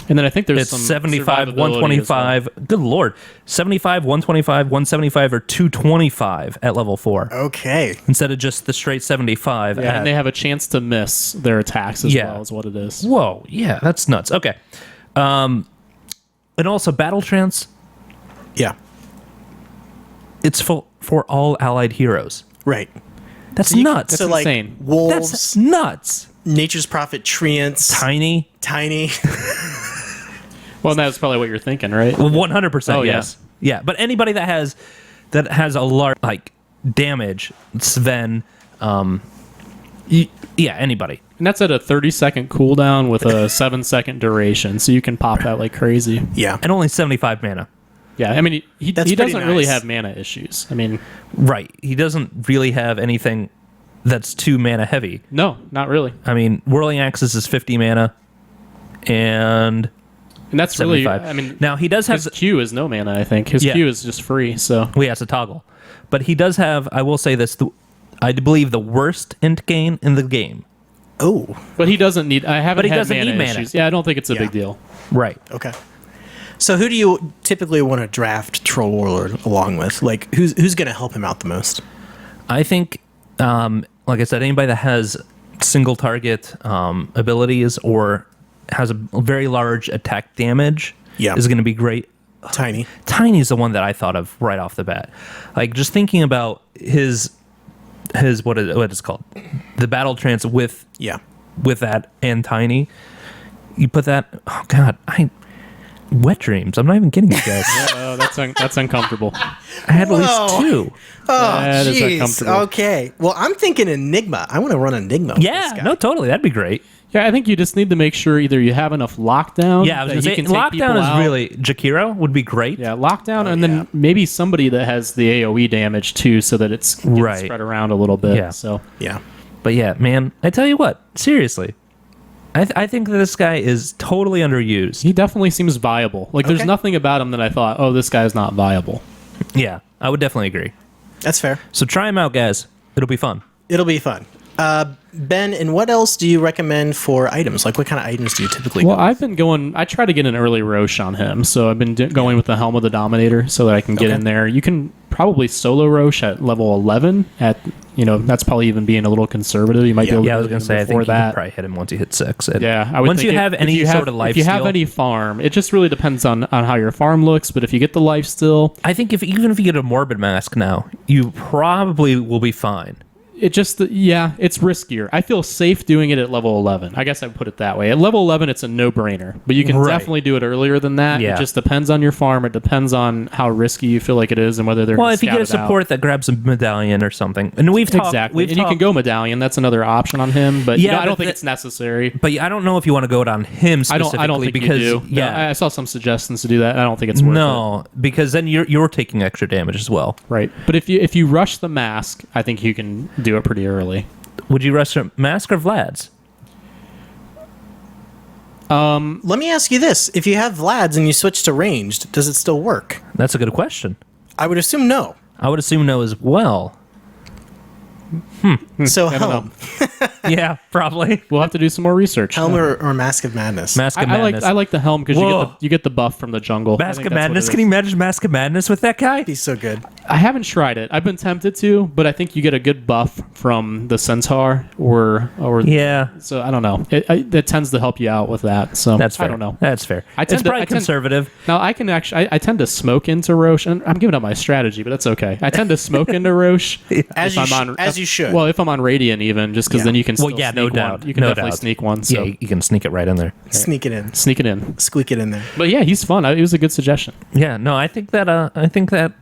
And then I think there's It's some 75, survivability as 125. Good lord. 75, 125, 175, or 225 at level 4. Okay. Instead of just the straight 75. well. Yeah, and they have a chance to miss their attacks as Yeah. well, is what it is. Whoa, yeah, that's nuts. Okay. And also, Battle Trance, Yeah. it's for all allied heroes. Right. That's nuts. That's So, like, insane. wolves, That's nuts. Nature's Prophet, treants, Tiny. tiny. Well, that's probably what you're thinking, right? 100%. Oh, yeah. Yes. Yeah, but anybody that has a large like damage, Sven, yeah, anybody. And that's at a 30-second cooldown with a 7-second duration, so you can pop that like crazy. Yeah. And only 75 mana. Yeah, I mean, he That's pretty doesn't really nice. have mana issues. I mean, Right. He doesn't really have anything that's too mana heavy. no, not really. I mean, Whirling Axis is 50 mana and And that's really, 75. I mean, Now, he does have his Q is no mana, I think. His Yeah. Q is just free, so. we have to toggle. But he does have, I will say this, I believe the worst int gain in the game. Oh, But he doesn't need, I haven't But he had doesn't mana need mana. issues. Yeah, I don't think it's a Yeah. big deal. Right. okay. So who do you typically want to draft Troll Warlord along with? Like, who's going to help him out the most? I think, like I said, anybody that has single target abilities or has a very large attack damage Yeah. is going to be great. Tiny. Tiny is the one that I thought of right off the bat. Like just thinking about his what is called the battle trance with Yeah. that and Tiny. You put that. Oh God, wet dreams. I'm not even kidding you guys. That's uncomfortable. I had at least Whoa. 2. Oh, That is jeez. uncomfortable. Okay. Well, I'm thinking Enigma. I want to run Enigma. with this Yeah, guy. no, totally. That'd be great. Yeah, I think you just need to make sure either you have enough lockdown. Yeah, I was that gonna say you can take people lockdown is out. really Jakiro would be great. Yeah, lockdown, and yeah. then maybe somebody that has the AOE damage too, so that it's gets Right. spread around a little bit. Yeah. So Yeah. But yeah, man, I tell you what, seriously, I think that this guy is totally underused. he definitely seems viable. Like, there's Okay. nothing about him that I thought, oh, this guy's not viable. Yeah, I would definitely agree. That's fair. So try him out, guys. It'll be fun. It'll be fun. Ben, and what else do you recommend for items? Like, what kind of items do you typically Well, go? I've been going. I try to get an early Roche on him, so I've been going with the Helm of the Dominator so that I can get Okay. in there. You can probably solo Roche at level 11. That's probably even being a little conservative. You might be able to Yeah, I was do gonna it say I before think you that. can probably hit him once you hit 6. And Yeah, I would once think you have any sort of life if you have steal, any farm, it just really depends on how your farm looks. But if you get the life still, I think even if you get a Morbid Mask now, you probably will be fine. it's riskier. I feel safe doing it at level 11. I guess I would put it that way. At level 11, it's a no-brainer, but you can Right. definitely do it earlier than that. Yeah. It just depends on your farm. It depends on how risky you feel like it is and whether they're Well, gonna if you get a scout it out. support that grabs a medallion or something, and we've talked Exactly, we've and you can talked- go medallion. That's another option on him, but Yeah, I don't but think the- it's necessary. But I don't know if you want to go it on him specifically I don't think because you do. yeah, No, I saw some suggestions to do that. I don't think it's worth it. no, because then you're taking extra damage as well. Right, but if you rush the mask, I think you can do it pretty early. Would you rush a Mask or Vlad's? Let me ask you this. If you have Vlad's and you switch to ranged, does it still work? That's a good question. I would assume no. I would assume no as well. So I don't know. Helm. Yeah, probably. We'll have to do some more research. Helm or Mask of Madness? Mask of I like Madness. I like the helm because Whoa. you get the buff from the jungle. I Mask think of that's what Madness. it Can you is. imagine Mask of Madness with that guy? He's so good. I haven't tried it. I've been tempted to, but I think you get a good buff from the centaur or Yeah, So I don't know. That tends to help you out with that. So that's fair. I don't know. That's fair. I It's tend to- probably I tend- conservative. Now I can actually I tend to smoke into Roche, and I'm giving up my strategy, but that's okay. I tend to smoke into Roche As if you I'm as you should. Well, if I'm on Radiant, even just because Yeah. then you can. Well, Still yeah, sneak no one. doubt. You can No definitely doubt. sneak one. So Yeah, you can sneak it right in there. Sneak it in. sneak it in. Squeak it in there. But yeah, he's fun. It was a good suggestion. Yeah, no, I think that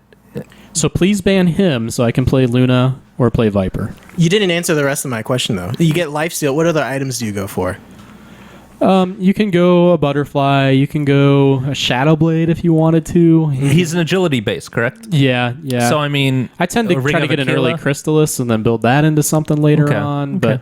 So please ban him so I can play Luna or play Viper. You didn't answer the rest of my question though. You get lifesteal. What other items do you go for? You can go a butterfly. You can go a shadow blade if you wanted to. he's an agility base, correct? Yeah, yeah. So I mean, I tend to a Ring try to of get an Aquila? early Crystallis and then build that into something later Okay, on. okay. But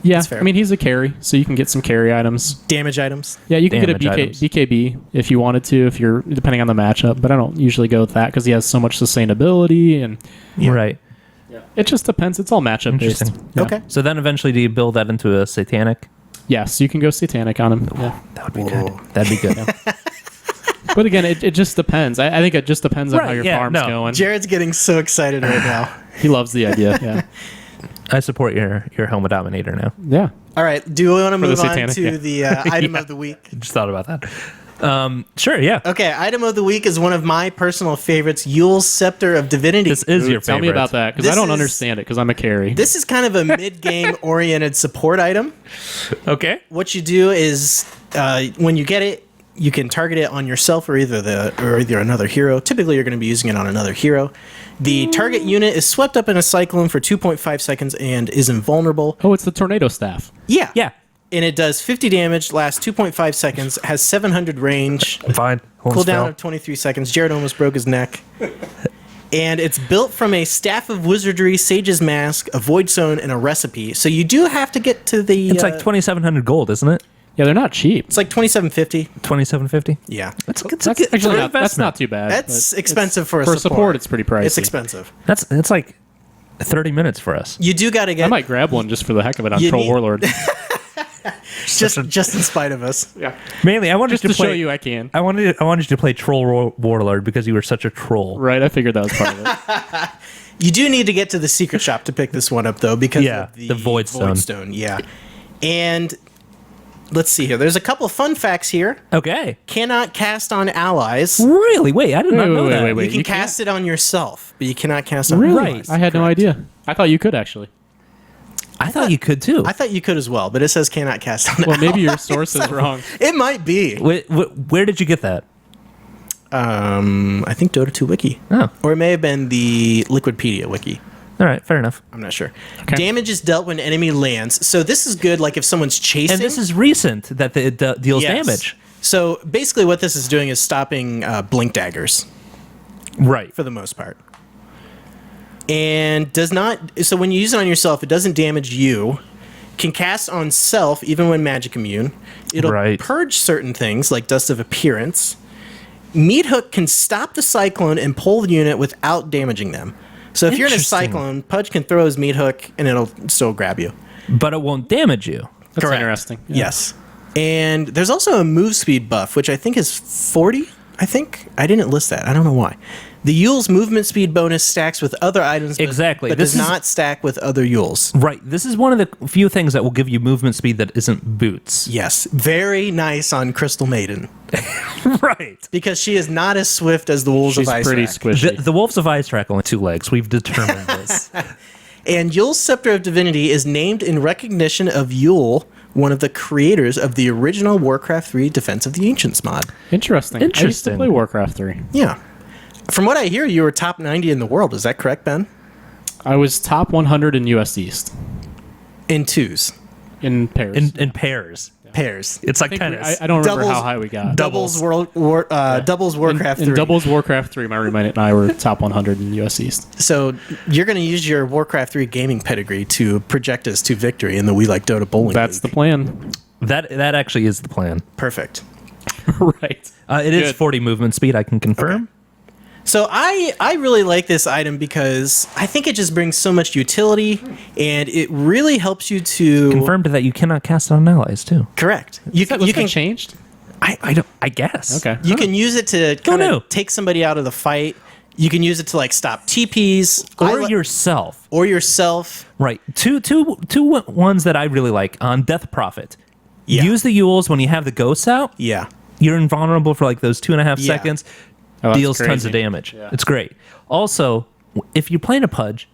yeah, That's fair. I mean he's a carry, so you can get some carry items. Damage items. Yeah, you can get a Damage items. BKB if you wanted to, if you're depending on the matchup. But I don't usually go with that because he has so much sustainability, and right. it just depends. It's all matchup based. Interesting. Yeah. Okay. So then eventually, do you build that into a satanic? Yes, you can go Satanic on him. Yeah. That would be Whoa. good. That'd be good. But again, it just depends. I think it just depends on Right, how your yeah, farm's no. going. Jared's getting so excited right now. He loves the idea. Yeah. I support your Helmet Dominator now. Yeah. All right. Do we want to the move on Satanic, to yeah. the item of the week? Just thought about that. Sure, yeah. Okay. Item of the week is one of my personal favorites. Yule's Scepter of Divinity. This is your Tell favorite. me about that because I This don't is- understand it because I'm a carry. This is kind of a mid-game oriented support item. Okay. What you do is when you get it, you can target it on yourself or either another hero. Typically, you're going to be using it on another hero. The target unit is swept up in a cyclone for 2.5 seconds and is invulnerable. Oh, it's the tornado staff. Yeah. Yeah. And it does 50 damage, lasts 2.5 seconds, has 700 range, I'm fine. Hold cooldown spell. of 23 seconds. Jared almost broke his neck. And it's built from a Staff of Wizardry, Sage's Mask, a Void Zone, and a recipe. So you do have to get to the... It's like 2,700 gold, isn't it? Yeah, they're not cheap. It's like 2750. 2,750. Yeah. That's That's a actually good not, that's investment. not too bad. That's but expensive for a for support. It's pretty pricey. It's expensive. That's like 30 minutes for us. You do got to I get... might grab one just for the heck of it on You Troll need- Warlord. just in spite of us. Yeah. Mainly, I wanted Just you to to play. show you I can. I wanted you to play Troll Warlord because you were such a troll. Right, I figured that was part of it. You do need to get to the secret shop to pick this one up, though, because Yeah, of the Void Stone. Stone. Yeah. And let's see here. There's a couple of fun facts here. Okay. Cannot cast on allies. Really? Wait, I did not know that. wait. You can you cast it on yourself, but you cannot cast on Really? allies. I had no Correct. idea. I thought you could actually. I thought you could too. I thought you could as well, but it says cannot cast on Well, allies. maybe your source is wrong. It might be. Where did you get that? I think Dota 2 Wiki. Oh, Or it may have been the Liquidpedia Wiki. all right, fair enough. I'm not sure. Okay. Damage is dealt when enemy lands. So this is good, like if someone's chasing. And this is recent that it deals Yes. damage. So basically, what this is doing is stopping blink daggers Right. for the most part, and does not. So when you use it on yourself, it doesn't damage you. Can cast on self even when magic immune. It'll Right. purge certain things like Dust of Appearance. Meat Hook can stop the cyclone and pull the unit without damaging them. So if you're in a Interesting. cyclone, Pudge can throw his Meat Hook and it'll still grab you. But it won't damage you. That's Correct. interesting. Yeah. Yes. And there's also a move speed buff, which I think is 40. I think I didn't list that. I don't know why. The Yule's movement speed bonus stacks with other items, Exactly. but This does is- not stack with other Yules. Right. This is one of the few things that will give you movement speed that isn't boots. Yes, very nice on Crystal Maiden Right. because she is not as swift as the Wolves She's of Ice. pretty Rack. squishy. The Wolves of Ice Track only 2 legs. We've determined this. And Yule's Scepter of Divinity is named in recognition of Yule, one of the creators of the original Warcraft 3 Defense of the Ancients mod. Interesting. I used to Interesting. play Warcraft 3. Yeah. From what I hear, you were top 90 in the world. Is that correct, Ben? I was top 100 in US East In twos, in pairs. In pairs. pairs. It's like I, think tennis. I don't remember Doubles- how high we got. Doubles Doubles Warcraft 3. In doubles Warcraft 3, my roommate and I were top 100 in US East. So you're going to use your Warcraft 3 gaming pedigree to project us to victory in the We Like Dota bowling That's the league. plan. That actually is the plan. Perfect. Right. It is Good. 40 movement speed, I can confirm. So I really like this item because I think it just brings so much utility, and it really helps you to Confirmed that you cannot cast it on allies too. correct. You can Was that changed? I guess. Okay. you can use it to kind knew? of take somebody out of the fight. You can use it to like stop TPs Or yourself. or yourself. Right. Two ones that I really like on Death Prophet. Yeah. Use the Yules when you have the ghosts out. Yeah. You're invulnerable for like those 2.5 Yeah. seconds. Oh, that's Deals tons crazy. of damage. Yeah. It's great. Also, if you're playing a Pudge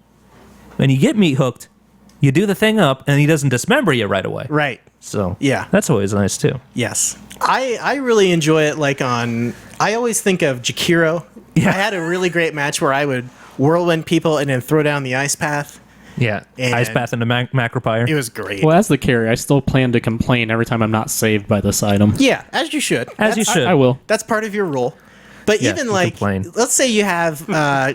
and you get meat hooked, you do the thing up and he doesn't dismember you right away. Right. So Yeah. that's always nice too. Yes. I really enjoy it. Like I always think of Jakiro. Yeah. I had a really great match where I would whirlwind people and then throw down the ice path. Yeah. And Ice Path into Macropire. It was great. Well, as the carry, I still plan to complain every time I'm not saved by this item. Yeah, as you should. As you should. I will. That's part of your role. But Yeah, even you like, complain. let's say you have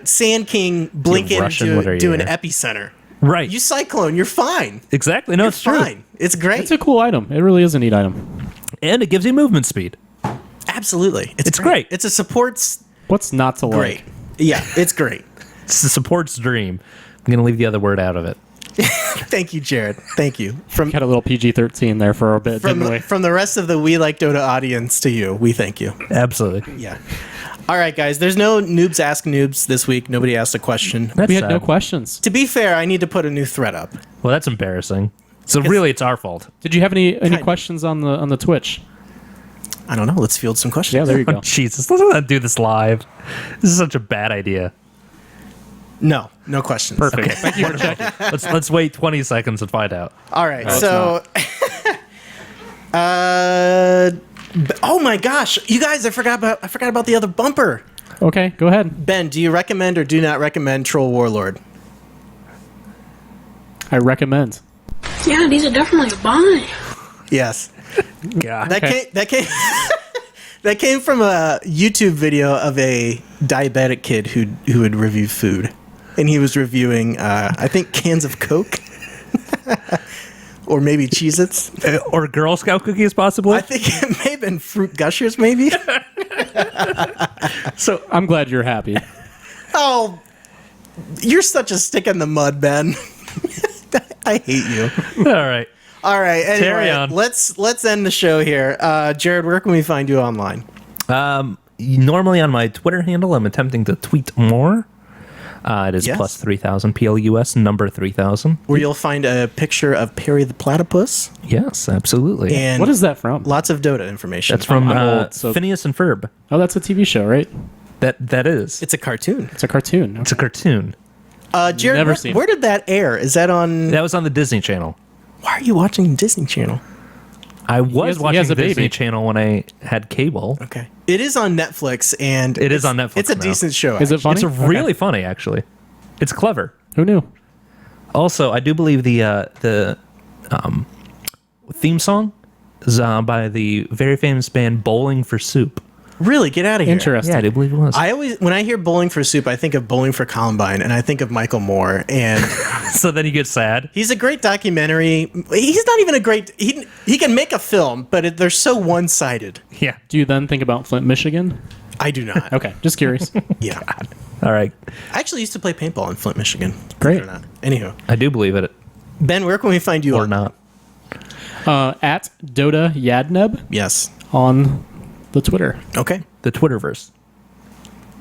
Sand King blink in Russian, what are do you an here? epicenter. Right. You Cyclone, you're fine. Exactly. No, You're it's true. fine. It's great. It's a cool item. It really is a neat item. And it gives you movement speed. Absolutely. It's great. It's a support's What's not to great. like? Yeah, it's great. It's the support's dream. I'm going to leave the other word out of it. Thank you, Jared. Thank you. From Had a little PG-13 there for a bit, didn't we? from the rest of the We Like Dota audience to you, we thank you. Absolutely. Yeah. All right, guys. There's no Noobs Ask Noobs this week. Nobody asked a question. That's We had no sad. questions. To be fair, I need to put a new thread up. Well, that's embarrassing. So really, it's our fault. Did you have any Kinda. questions on the Twitch? I don't know. Let's field some questions. Yeah, there you Oh, go. Jesus, let's not do this live. This is such a bad idea. No questions. Perfect. Thank you for checking. Let's wait 20 seconds and find out. All right. No, it's So, oh my gosh, you guys! I forgot about the other bumper. Okay, go ahead. Ben, do you recommend or do not recommend Troll Warlord? I recommend. Yeah, these are definitely a buy. Yes. God. That came that came from a YouTube video of a diabetic kid who had reviewed food, and he was reviewing I think cans of Coke, or maybe Cheez-Its. Or Girl Scout cookies, possibly. I think it may have been Fruit Gushers, maybe. So I'm glad you're happy. Oh, you're such a stick in the mud, Ben. I hate you. All right. All right, anyway, Carry on. let's end the show here. Jared, where can we find you online? Normally on my Twitter handle, I'm attempting to tweet more. It is Yes. plus 3,000 PLUS number 3,000. Where you'll find a picture of Perry the Platypus Yes, absolutely. and What is that from? lots of Dota information. That's from I'm old, so- Phineas and Ferb. Oh, that's a TV show, right? That is. It's a cartoon. It's a cartoon. It's a cartoon. Jared, Never where, seen it. where did that air? Is that on? That was on the Disney Channel. Why are you watching Disney Channel? I was has- he watching has a Disney baby. Channel when I had cable. Okay, it is on Netflix, and It is on Netflix It's a now. decent show. Is it actually. funny? It's really funny, actually. It's clever. Who knew? Also, I do believe the theme song is by the very famous band Bowling for Soup. Really? Get out of here. Interesting. Yeah, I do believe it was. When I hear Bowling for Soup, I think of Bowling for Columbine, and I think of Michael Moore. And So then you get sad. he's a great documentary. He's not even a great. He can make a film, but they're so one sided. Yeah. Do you then think about Flint, Michigan? I do not. Okay, just curious. Yeah. All right. I actually used to play paintball in Flint, Michigan. Great. Believe it or not. Anywho, I do believe it Ben, where can we find you? or on? not. At Dota Yadneb Yes. on the Twitter. Okay. The Twitterverse.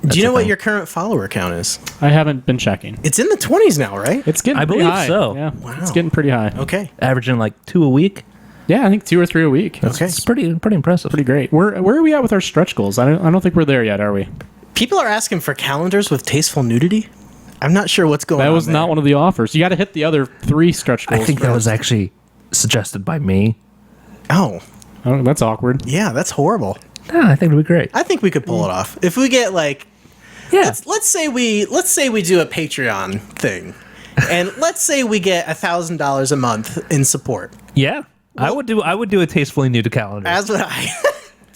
Do you know a what thing. your current follower count is? I haven't been checking. It's in the 20s now, right? It's getting I pretty believe high. so. Yeah, Wow. it's getting pretty high. Okay. Averaging like 2 a week. Yeah, I think 2 or 3 a week. It's Okay. It's pretty impressive. pretty great. Where are we at with our stretch goals? I don't think we're there yet, are we? People are asking for calendars with tasteful nudity. I'm not sure what's going on. That was not there. one of the offers. You got to hit the other 3 stretch goals. I think that first. was actually suggested by me. Oh, Oh, that's awkward. yeah, that's horrible. No, I think it'd be great. I think we could pull it off if we get like. Yeah. Let's say we do a Patreon thing, and let's say we get $1,000 a month in support. Yeah. I would do a tastefully nude calendar. As would I.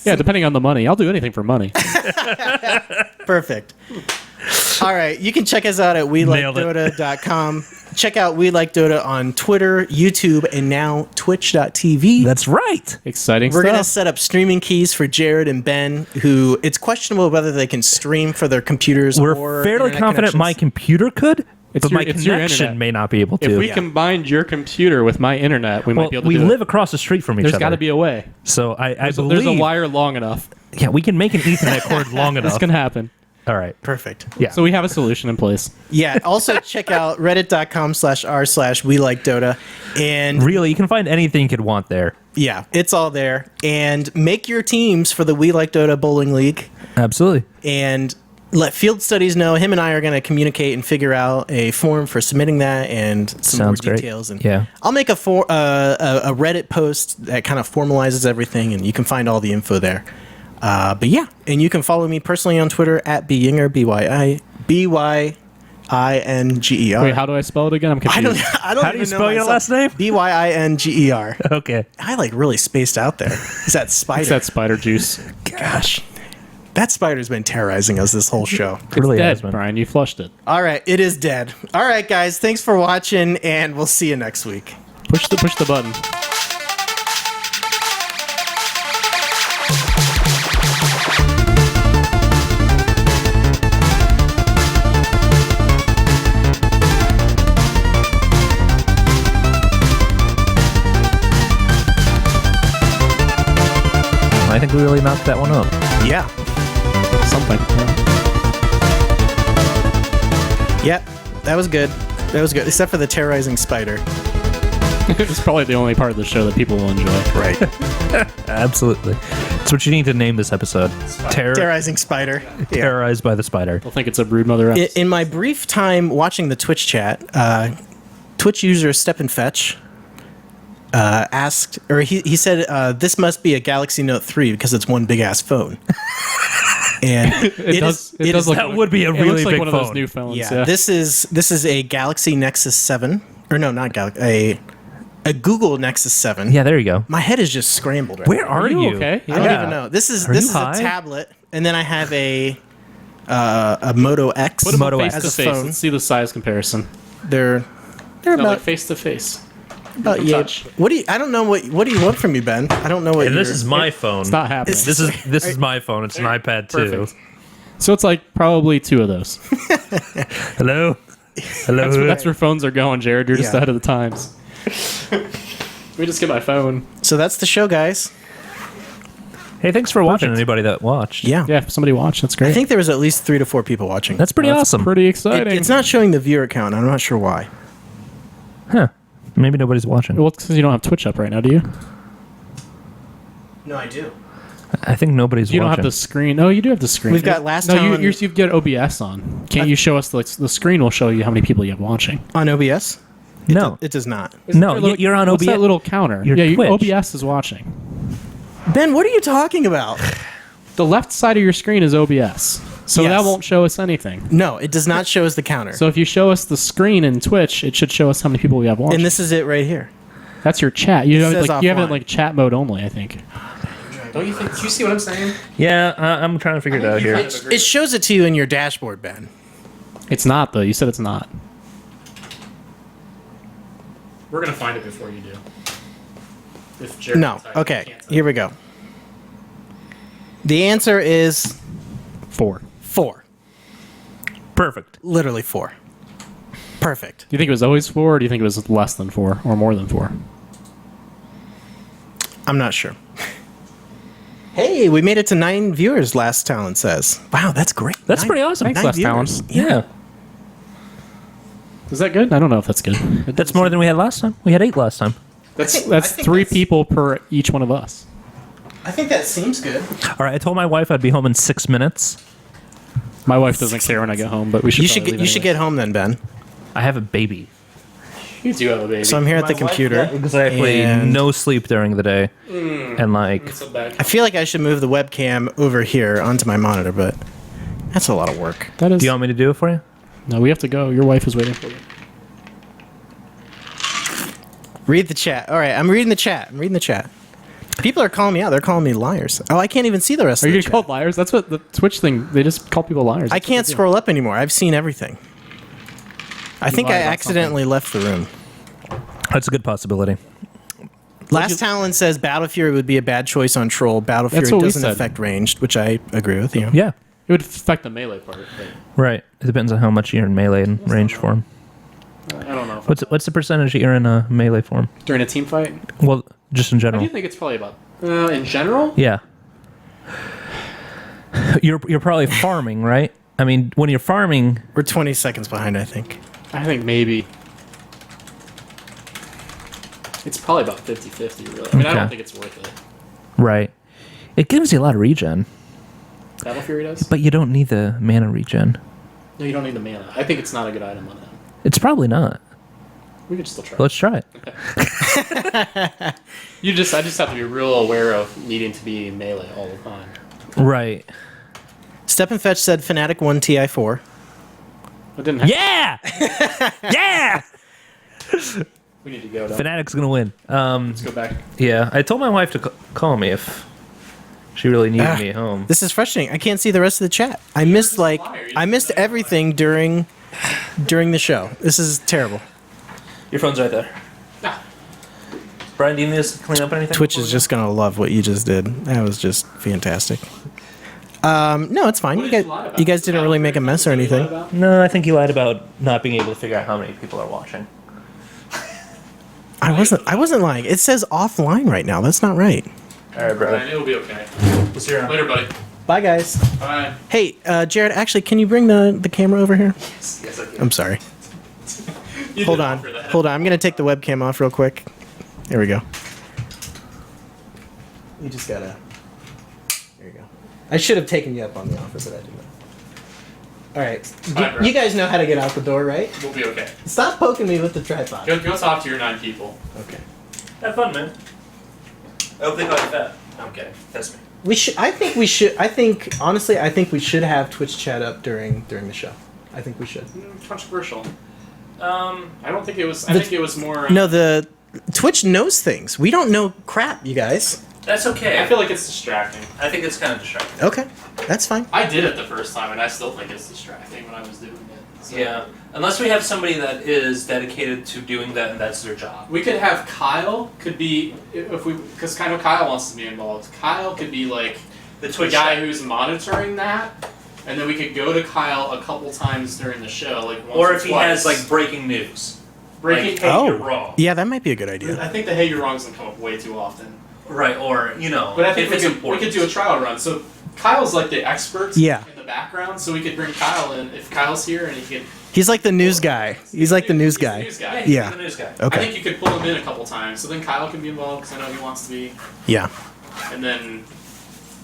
Yeah, depending on the money. I'll do anything for money. Perfect. All right, you can check us out at Nailed it. welikeDota.com. check out We Like Dota on Twitter, YouTube, and now Twitch.tv. That's right. Exciting We're stuff. going to set up streaming keys for Jared and Ben, who it's questionable whether they can stream for their computers or We're fairly internet confident my connections. computer could, It's but your- my it's your connection internet. may not be able to. If we combined your computer with my internet, we well, might be able to we do live it. across the street from each There's other. got to be a way. So I There's believe a wire long enough. Yeah, we can make an Ethernet cord long This enough. can happen. All right. Perfect. Yeah. So we have a solution in place. Yeah. Also, check out reddit.com/r/We Like Dota. And Really, you can find anything you could want there. yeah, it's all there. And make your teams for the We Like Dota Bowling League. Absolutely. And let Field Studies know. Him and I are going to communicate and figure out a form for submitting that and some Sounds more great. details. And Yeah. I'll make a Reddit post that kind of formalizes everything, and you can find all the info there. But yeah, and you can follow me personally on Twitter at Byinger, Byinger. Wait, how do I spell it again? I'm confused. I don't How do you even know spell your myself. last name? Byinger. Okay. I like really spaced out there. Is that spider? It's that spider juice. Gosh, that spider's been terrorizing us this whole show. It really Dead, has been. Brian. You flushed it. All right, it is dead. All right, guys, thanks for watching, and we'll see you next week. Push the button. I think we really knocked that one up. Yeah. Something. Yep. That was good. That was good, except for the terrorizing spider. It's probably the only part of the show that people will enjoy. Right. Absolutely. That's what you need to name this episode. Terrorizing spider. Yeah. Terrorized by the spider. They'll think it's a Broodmother episode. In my brief time watching the Twitch chat, Twitch user Step and Fetch asked, or he said, this must be a Galaxy Note 3 because it's one big ass phone. And It does look that like, would be a it really looks like big one of those phone. new phones. yeah, Yeah. this is a Galaxy Nexus 7, or no, not Galaxy, a Google Nexus 7. Yeah, there you go. My head is just scrambled right Where now. are you you? okay? I don't Yeah. even know. This is Are you a high? tablet, and then I have a Moto X. Put them Moto face X. to as a face. phone. Let's see the size comparison. They're No, about like face to face. about yeah. touch. What do you? I don't know what do you want from me, Ben? I don't know what. And this you're- is my phone. It's not happening. It's- This is my phone. It's an iPad too. Perfect. So it's like probably two of those. Hello. Hello. That's where phones are going, Jared. You're just Yeah. ahead of the times. Let me just get my phone. So that's the show, guys. Hey, thanks for watching. Perfect. Anybody that watched. Yeah. Yeah, if somebody watched, that's great. I think there was at least 3 to 4 people watching. That's pretty awesome. pretty exciting. It's not showing the viewer count. I'm not sure why. Huh. Maybe nobody's watching. Well, it's because you don't have Twitch up right now, do you? No, I do. I think nobody's You don't watching. have the screen. Oh, you do have the screen. We've got last no, time- you've got OBS on. Can't you show us the screen? Will show you how many people you have watching. On OBS? No. It does not. No, you're on What's OBS. that little counter? Your yeah, Twitch. OBS is watching. Ben, what are you talking about? The left side of your screen is OBS, so Yes. that won't show us anything. No, it does not show us the counter. So if you show us the screen in Twitch, it should show us how many people we have watching. And this is it right here. That's your chat. You have says it like you have it in offline. like chat mode only. I think. Don't you think? Do you see what I'm saying? Yeah, I'm trying to figure it out here. It shows it to you in your dashboard, Ben. It's not though. You said it's not. We're gonna find it before you do. If Jared No. Okay, here we go. The answer is 4. 4. Perfect. Literally 4. Perfect. Do you think it was always 4, or do you think it was less than 4, or more than 4? I'm not sure. Hey, we made it to 9 viewers, Last Talent says. Wow, that's great. That's 9 pretty awesome. Thanks, 9 Last viewers. Talent. Yeah. Is that good? I don't know if that's good. That's more than we had last time. We had 8 last time. That's I that's think 3 that's- people per each one of us. I think that seems good. All right, I told my wife I'd be home in 6 minutes. My wife doesn't care when I get home, but we should. You should get home then, Ben. I have a baby. You do have a baby. So I'm here at the computer. Exactly. And No sleep during the day. And like, I feel like I should move the webcam over here onto my monitor, but that's a lot of work. That is. do you want me to do it for you? No, we have to go. Your wife is waiting for you. Read the chat. All right, I'm reading the chat. People are calling me out. They're calling me liars. Oh, I can't even see the rest Are of you the gonna chat. call liars? That's what the Twitch thing. They just call people liars. I can't scroll up anymore. I've seen everything. I think I lied about accidentally left the room. That's a good possibility. Last Talon says Battle Fury would be a bad choice on Troll. Battle That's Fury what we doesn't said. affect ranged, which I agree with you. Yeah. It would affect the melee part. But Right. It depends on how much you're in melee and range form. I don't know. What's the percentage you're in a melee form? During a team fight? Well, just in I general. do think it's probably about... in general? Yeah. You're probably farming, right? I mean, when you're farming, We're 20 seconds behind, I think. I think maybe... It's probably about 50-50, really. I mean, I Okay. don't think it's worth it. right? It gives you a lot of regen, Battle Fury does? but you don't need the mana regen. No, you don't need the mana. I think it's not a good item on them. It's probably not. We could still try. Let's try it. I just have to be real aware of needing to be melee all the time. Right. Step and Fetch said Fnatic 1 TI4. It didn't have Yeah. Yeah. We need to go, though. Fnatic's gonna win. Let's go back. Yeah. I told my wife to call me if she really needed me at home. This is frustrating. I can't see the rest of the chat. I missed everything during the show. This is terrible. Your phone's right there. Ah. Brian, do you need us to clean up anything? Twitch is just gonna love what you just did. That was just fantastic. No, it's fine. What You did guys, you lie about? you guys didn't really make a mess or What did you lie anything. about? No, I think he lied about not being able to figure out how many people are watching. I wasn't lying. It says offline right now. That's not right. All right, brother. Fine, it'll be okay. We'll see you around. Later, buddy. Bye, guys. Bye. Hey, Jared. Actually, can you bring the camera over here? Yes, I can. I'm sorry. You Hold did on. offer that. Hold on. I'm gonna take the webcam off real quick. There we go. You just gotta. There you go. I should have taken you up on the offer, but I didn't. All right. Fine, bro. You guys know how to get out the door, right? We'll be okay. Stop poking me with the tripod. Go talk to your 9 people. Okay. Have fun, man. I hope they call you fat. I'm kidding. That's me. We should. I think we should. I think honestly, I think we should have Twitch chat up during the show. I think we should. Controversial. I don't think it was. I The- think it was more. No, the Twitch knows things. We don't know crap, you guys. That's okay. I feel like it's distracting. I think it's kind of distracting. Okay, that's fine. I did it the first time, and I still think it's distracting when I was doing it. So. Yeah. Unless we have somebody that is dedicated to doing that and that's their job. We could have Kyle. Could be if we because kind of Kyle wants to be involved. Kyle could be like The the Twitch guy chat. who's monitoring that, and then we could go to Kyle a couple times during the show, like once Or if he twice. has like breaking news. breaking. like, hey, you're wrong. Yeah, that might be a good idea. I think the "Hey, you're wrong" doesn't come up way too often. Right, or But I think if we it's could, important. we could do a trial run. So Kyle's like the expert Yeah. in the background, so we could bring Kyle in if Kyle's here and he could. He's like the news guy. He's like the news he's guy. The news guy. Yeah, he's Yeah. the news guy. I Okay. think you could pull him in a couple times, so then Kyle can be involved because I know he wants to be, Yeah. and then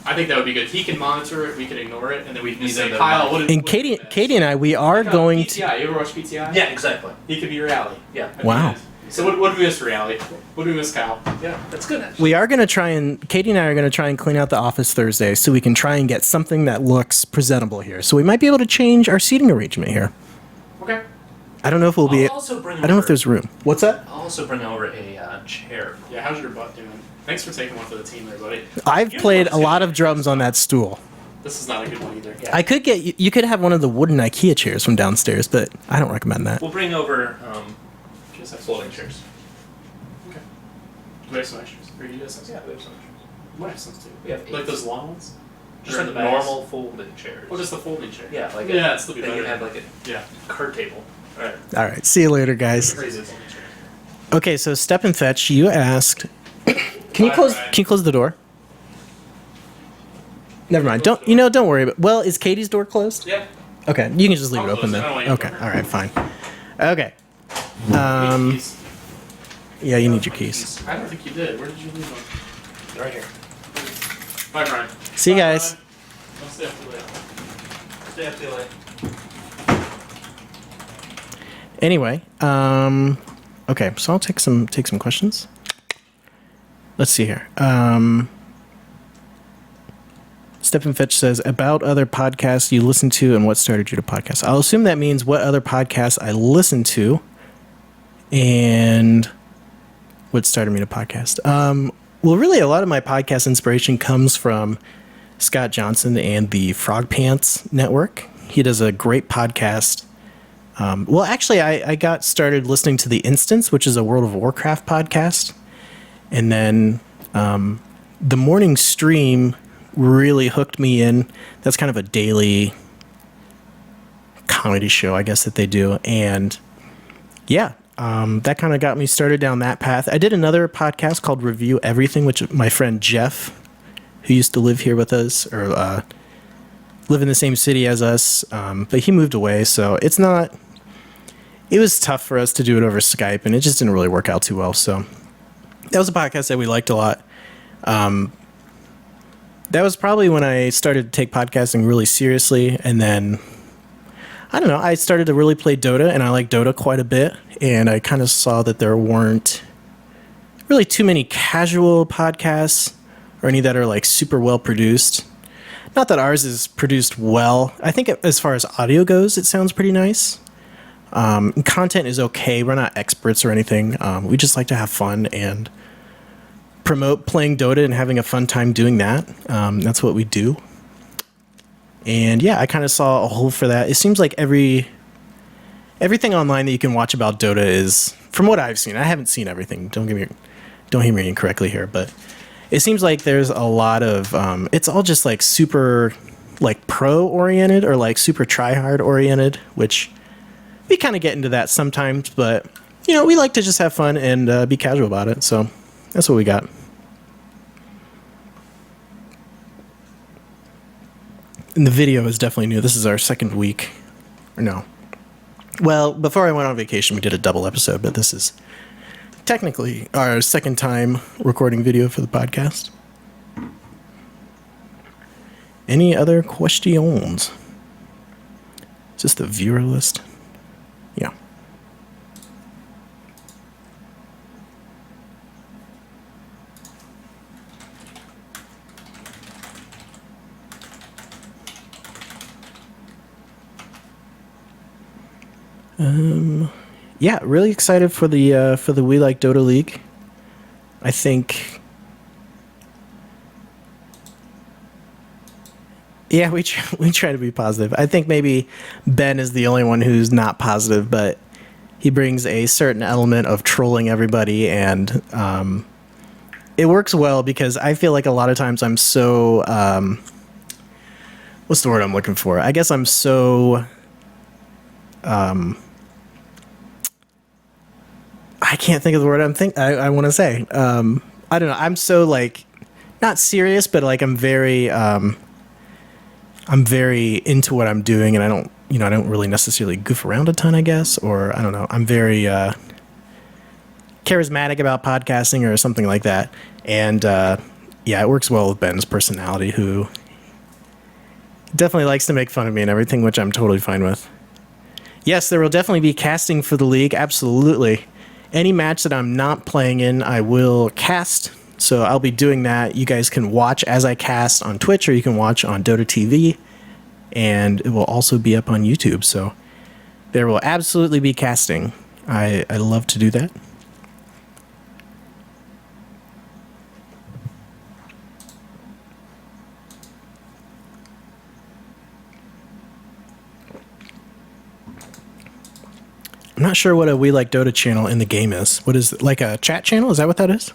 I think that would be good. He can monitor it, we can ignore it, and then we can just say, Neither Kyle, what did And Katie and I, we are going to. PTI. You ever watch PTI? Yeah, exactly. He could be reality. Yeah. That'd be Wow. good. So what do we miss for reality? What do we miss, Kyle? Yeah, that's good. We are going to try and Katie and I are going to try and clean out the office Thursday, so we can try and get something that looks presentable here. So we might be able to change our seating arrangement here. Okay. I don't know if we'll be. I'll also bring I don't know if over- there's room. What's that? I'll also bring over a chair. Yeah, how's your butt doing? Thanks for taking one for the team there, buddy. I've played a lot of drums on that stool. This is not a good one either. Yeah. I could get you could have one of the wooden IKEA chairs from downstairs, but I don't recommend that. We'll bring over Just have folding chairs. Okay. Do we have some extras? Or you guys have some? Yeah, we have some extras. We might have some too. We have Like eight. those long ones? Just Or in like the bags? normal folding chairs. Or just the folding chair? Yeah, like Yeah, it'd still be then better. you have like a Yeah. card table. All right. All right, see you later, guys. Crazy folding chair. Okay, so Step and Fetch, you asked. Can you close? Alright. Can you close the door? Never mind. Don't worry. But well, is Katie's door closed? Yeah. Okay, you can just leave I'll it open close it. then. I don't want you to Okay, open it. all right, fine. Okay. Keys. Yeah, you need your keys. I don't think you did. Where did you leave them? They're right here. Bye, Brian. See you Bye, guys. Brian. Don't stay up too late. Stay up too late. Anyway, okay, so I'll take some questions. Let's see here. Step and Fetch says about other podcasts you listen to and what started you to podcast. I'll assume that means what other podcasts I listen to and what started me to podcast. Well, really, a lot of my podcast inspiration comes from Scott Johnson and the Frog Pants Network. He does a great podcast Well, actually, I got started listening to The Instance, which is a World of Warcraft podcast. And then the morning stream really hooked me in. That's kind of a daily comedy show, I guess, that they do. And yeah, that kind of got me started down that path. I did another podcast called Review Everything, which my friend Jeff, who used to live here with us, or live in the same city as us, but he moved away, so it was tough for us to do it over Skype, and it just didn't really work out too well. So that was a podcast that we liked a lot. That was probably when I started to take podcasting really seriously, and then I don't know, I started to really play Dota, and I like Dota quite a bit, and I kind of saw that there weren't really too many casual podcasts or any that are like super well produced. Not that ours is produced well. I think as far as audio goes, it sounds pretty nice. Content is okay. We're not experts or anything. We just like to have fun and promote playing Dota and having a fun time doing that. That's what we do. And yeah, I kind of saw a hole for that. It seems like everything online that you can watch about Dota is, from what I've seen, I haven't seen everything. Don't hear me incorrectly here, but it seems like there's a lot of, it's all just like super like pro oriented or like super try hard oriented, which we kind of get into that sometimes, but you know, we like to just have fun and be casual about it. So that's what we got. And the video is definitely new. This is our second week. Or no. Well, before I went on vacation, we did a double episode, but this is technically our second time recording video for the podcast. Any other questions? Just the viewer list. Yeah. Yeah, really excited for the We Like Dota League. I think, yeah, we try to be positive. I think maybe Ben is the only one who's not positive, but he brings a certain element of trolling everybody, and it works well because I feel like a lot of times I'm so what's the word I'm looking for? I guess I'm so I can't think of the word I want to say. I don't know. I'm so like not serious, but like I'm very into what I'm doing, and I don't really necessarily goof around a ton, I guess, or I don't know. I'm very charismatic about podcasting or something like that. And yeah, it works well with Ben's personality, who definitely likes to make fun of me and everything, which I'm totally fine with. Yes, there will definitely be casting for the league. Absolutely. Any match that I'm not playing in, I will cast. So I'll be doing that. You guys can watch as I cast on Twitch, or you can watch on Dota TV. And it will also be up on YouTube. So there will absolutely be casting. I love to do that. I'm not sure what a We Like Dota channel in the game is. What is it? Like a chat channel? Is that what that is?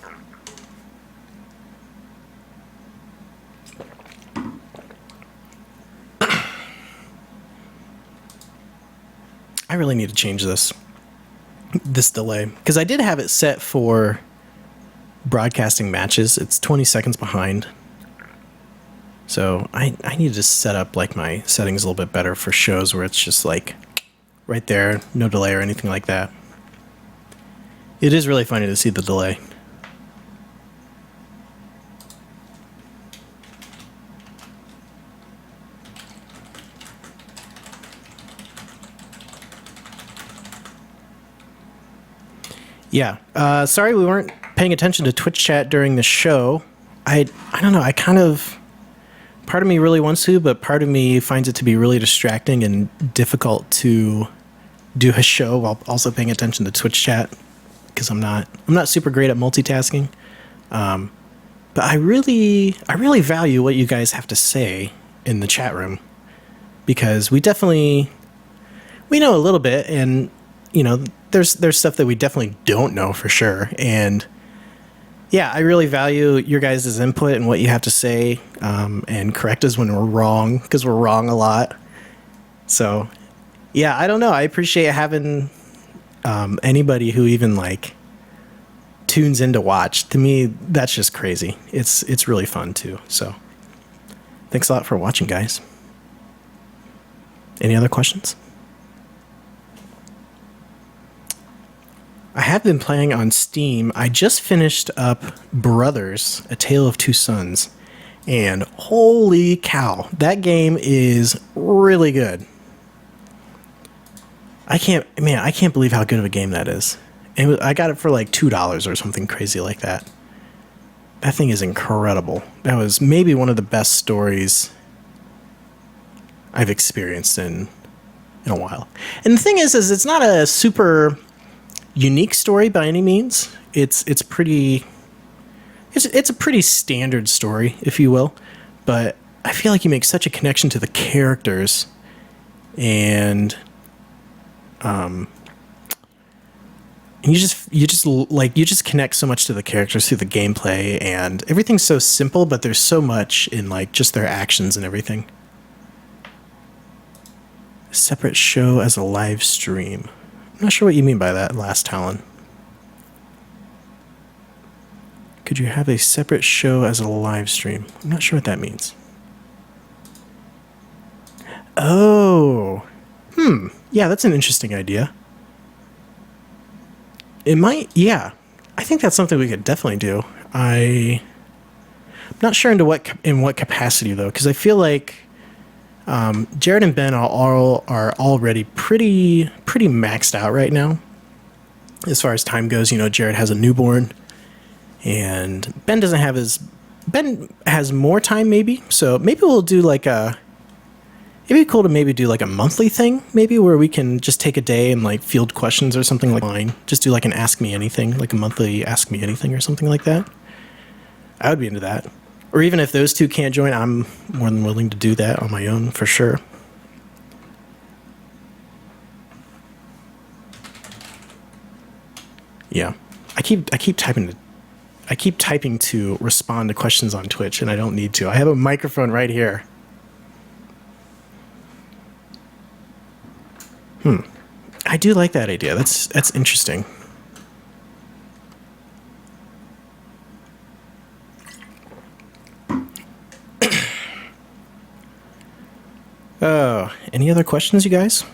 I really need to change this delay, because I did have it set for broadcasting matches. It's 20 seconds behind. So I need to set up like my settings a little bit better for shows where it's just like right there, no delay or anything like that. It is really funny to see the delay. Yeah, sorry we weren't paying attention to Twitch chat during the show. I don't know, I kind of, part of me really wants to, but part of me finds it to be really distracting and difficult to do a show while also paying attention to Twitch chat, because I'm not super great at multitasking. But I really value what you guys have to say in the chat room, because we definitely we know a little bit, and there's stuff that we definitely don't know for sure. And yeah, I really value your guys' input and what you have to say, and correct us when we're wrong, because we're wrong a lot. So yeah, I don't know. I appreciate having anybody who even tunes in to watch. To me, that's just crazy. It's really fun too. So thanks a lot for watching, guys. Any other questions? I have been playing on Steam. I just finished up Brothers, A Tale of Two Sons, and holy cow, that game is really good. I can't believe how good of a game that is. And I got it for $2 or something crazy like that. That thing is incredible. That was maybe one of the best stories I've experienced in a while. And the thing is it's not a super unique story by any means. It's a pretty standard story, if you will. But I feel like you make such a connection to the characters, and you just connect so much to the characters through the gameplay, and everything's so simple, but there's so much in just their actions and everything. A separate show as a live stream. I'm not sure what you mean by that, Last Talon. Could you have a separate show as a live stream? I'm not sure what that means. Oh. Yeah, that's an interesting idea. It might, yeah. I think that's something we could definitely do. I'm not sure in what capacity though, because I feel like Jared and Ben are already pretty maxed out right now as far as time goes. Jared has a newborn, and Ben has more time maybe. So maybe we'll do it'd be cool to maybe do a monthly thing, maybe where we can just take a day and field questions or something like mine. Just do an Ask Me Anything, a monthly Ask Me Anything or something like that. I would be into that. Or even if those two can't join, I'm more than willing to do that on my own for sure. Yeah, I keep typing to respond to questions on Twitch, and I don't need to. I have a microphone right here. I do like that idea. That's interesting. Any other questions, you guys?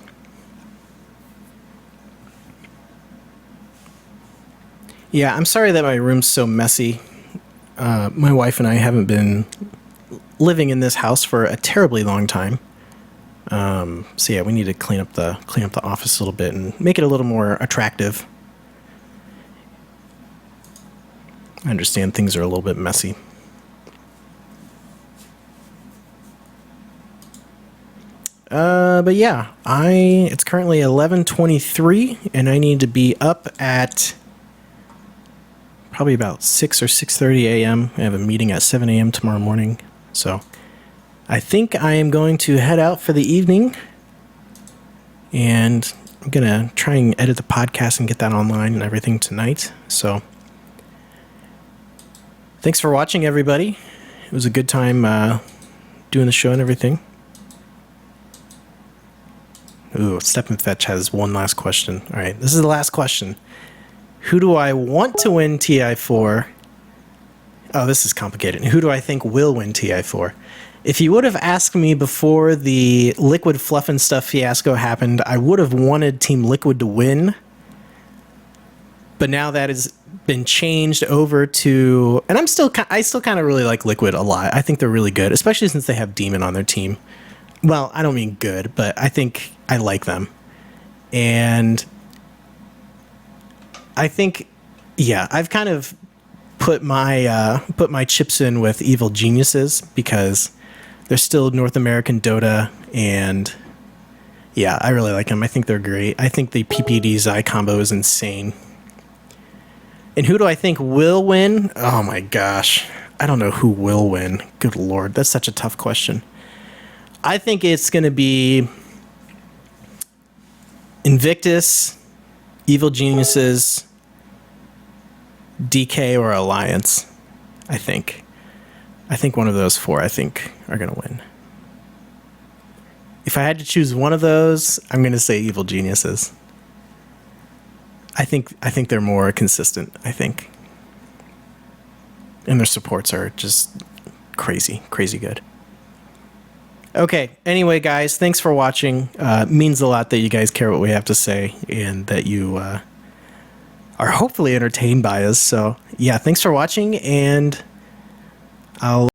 Yeah, I'm sorry that my room's so messy. My wife and I haven't been living in this house for a terribly long time. So yeah, we need to clean up the office a little bit and make it a little more attractive. I understand things are a little bit messy. But yeah, it's currently 11:23, and I need to be up at probably about 6 or 6:30 a.m. I have a meeting at 7 a.m. tomorrow morning, so I think I am going to head out for the evening, and I'm gonna try and edit the podcast and get that online and everything tonight. So thanks for watching, everybody. It was a good time doing the show and everything. Ooh, Step and Fetch has one last question. All right, this is the last question. Who do I want to win TI4? Oh, this is complicated. Who do I think will win TI4? If you would have asked me before the Liquid Fluff and Stuff fiasco happened, I would have wanted Team Liquid to win. But now that has been changed over to... And I still kind of really like Liquid a lot. I think they're really good, especially since they have Demon on their team. Well, I don't mean good, but I think I like them. And I think, yeah, I've kind of put my chips in with Evil Geniuses because they're still North American Dota, and yeah, I really like them. I think they're great. I think the PPD Zai combo is insane. And who do I think will win? Oh my gosh. I don't know who will win. Good Lord. That's such a tough question. I think it's going to be... Invictus, Evil Geniuses, DK, or Alliance. I think one of those four are going to win. If I had to choose one of those, I'm going to say Evil Geniuses. I think they're more consistent, and their supports are just crazy good. Okay, anyway, guys, thanks for watching. It means a lot that you guys care what we have to say and that you are hopefully entertained by us. So, yeah, thanks for watching, and I'll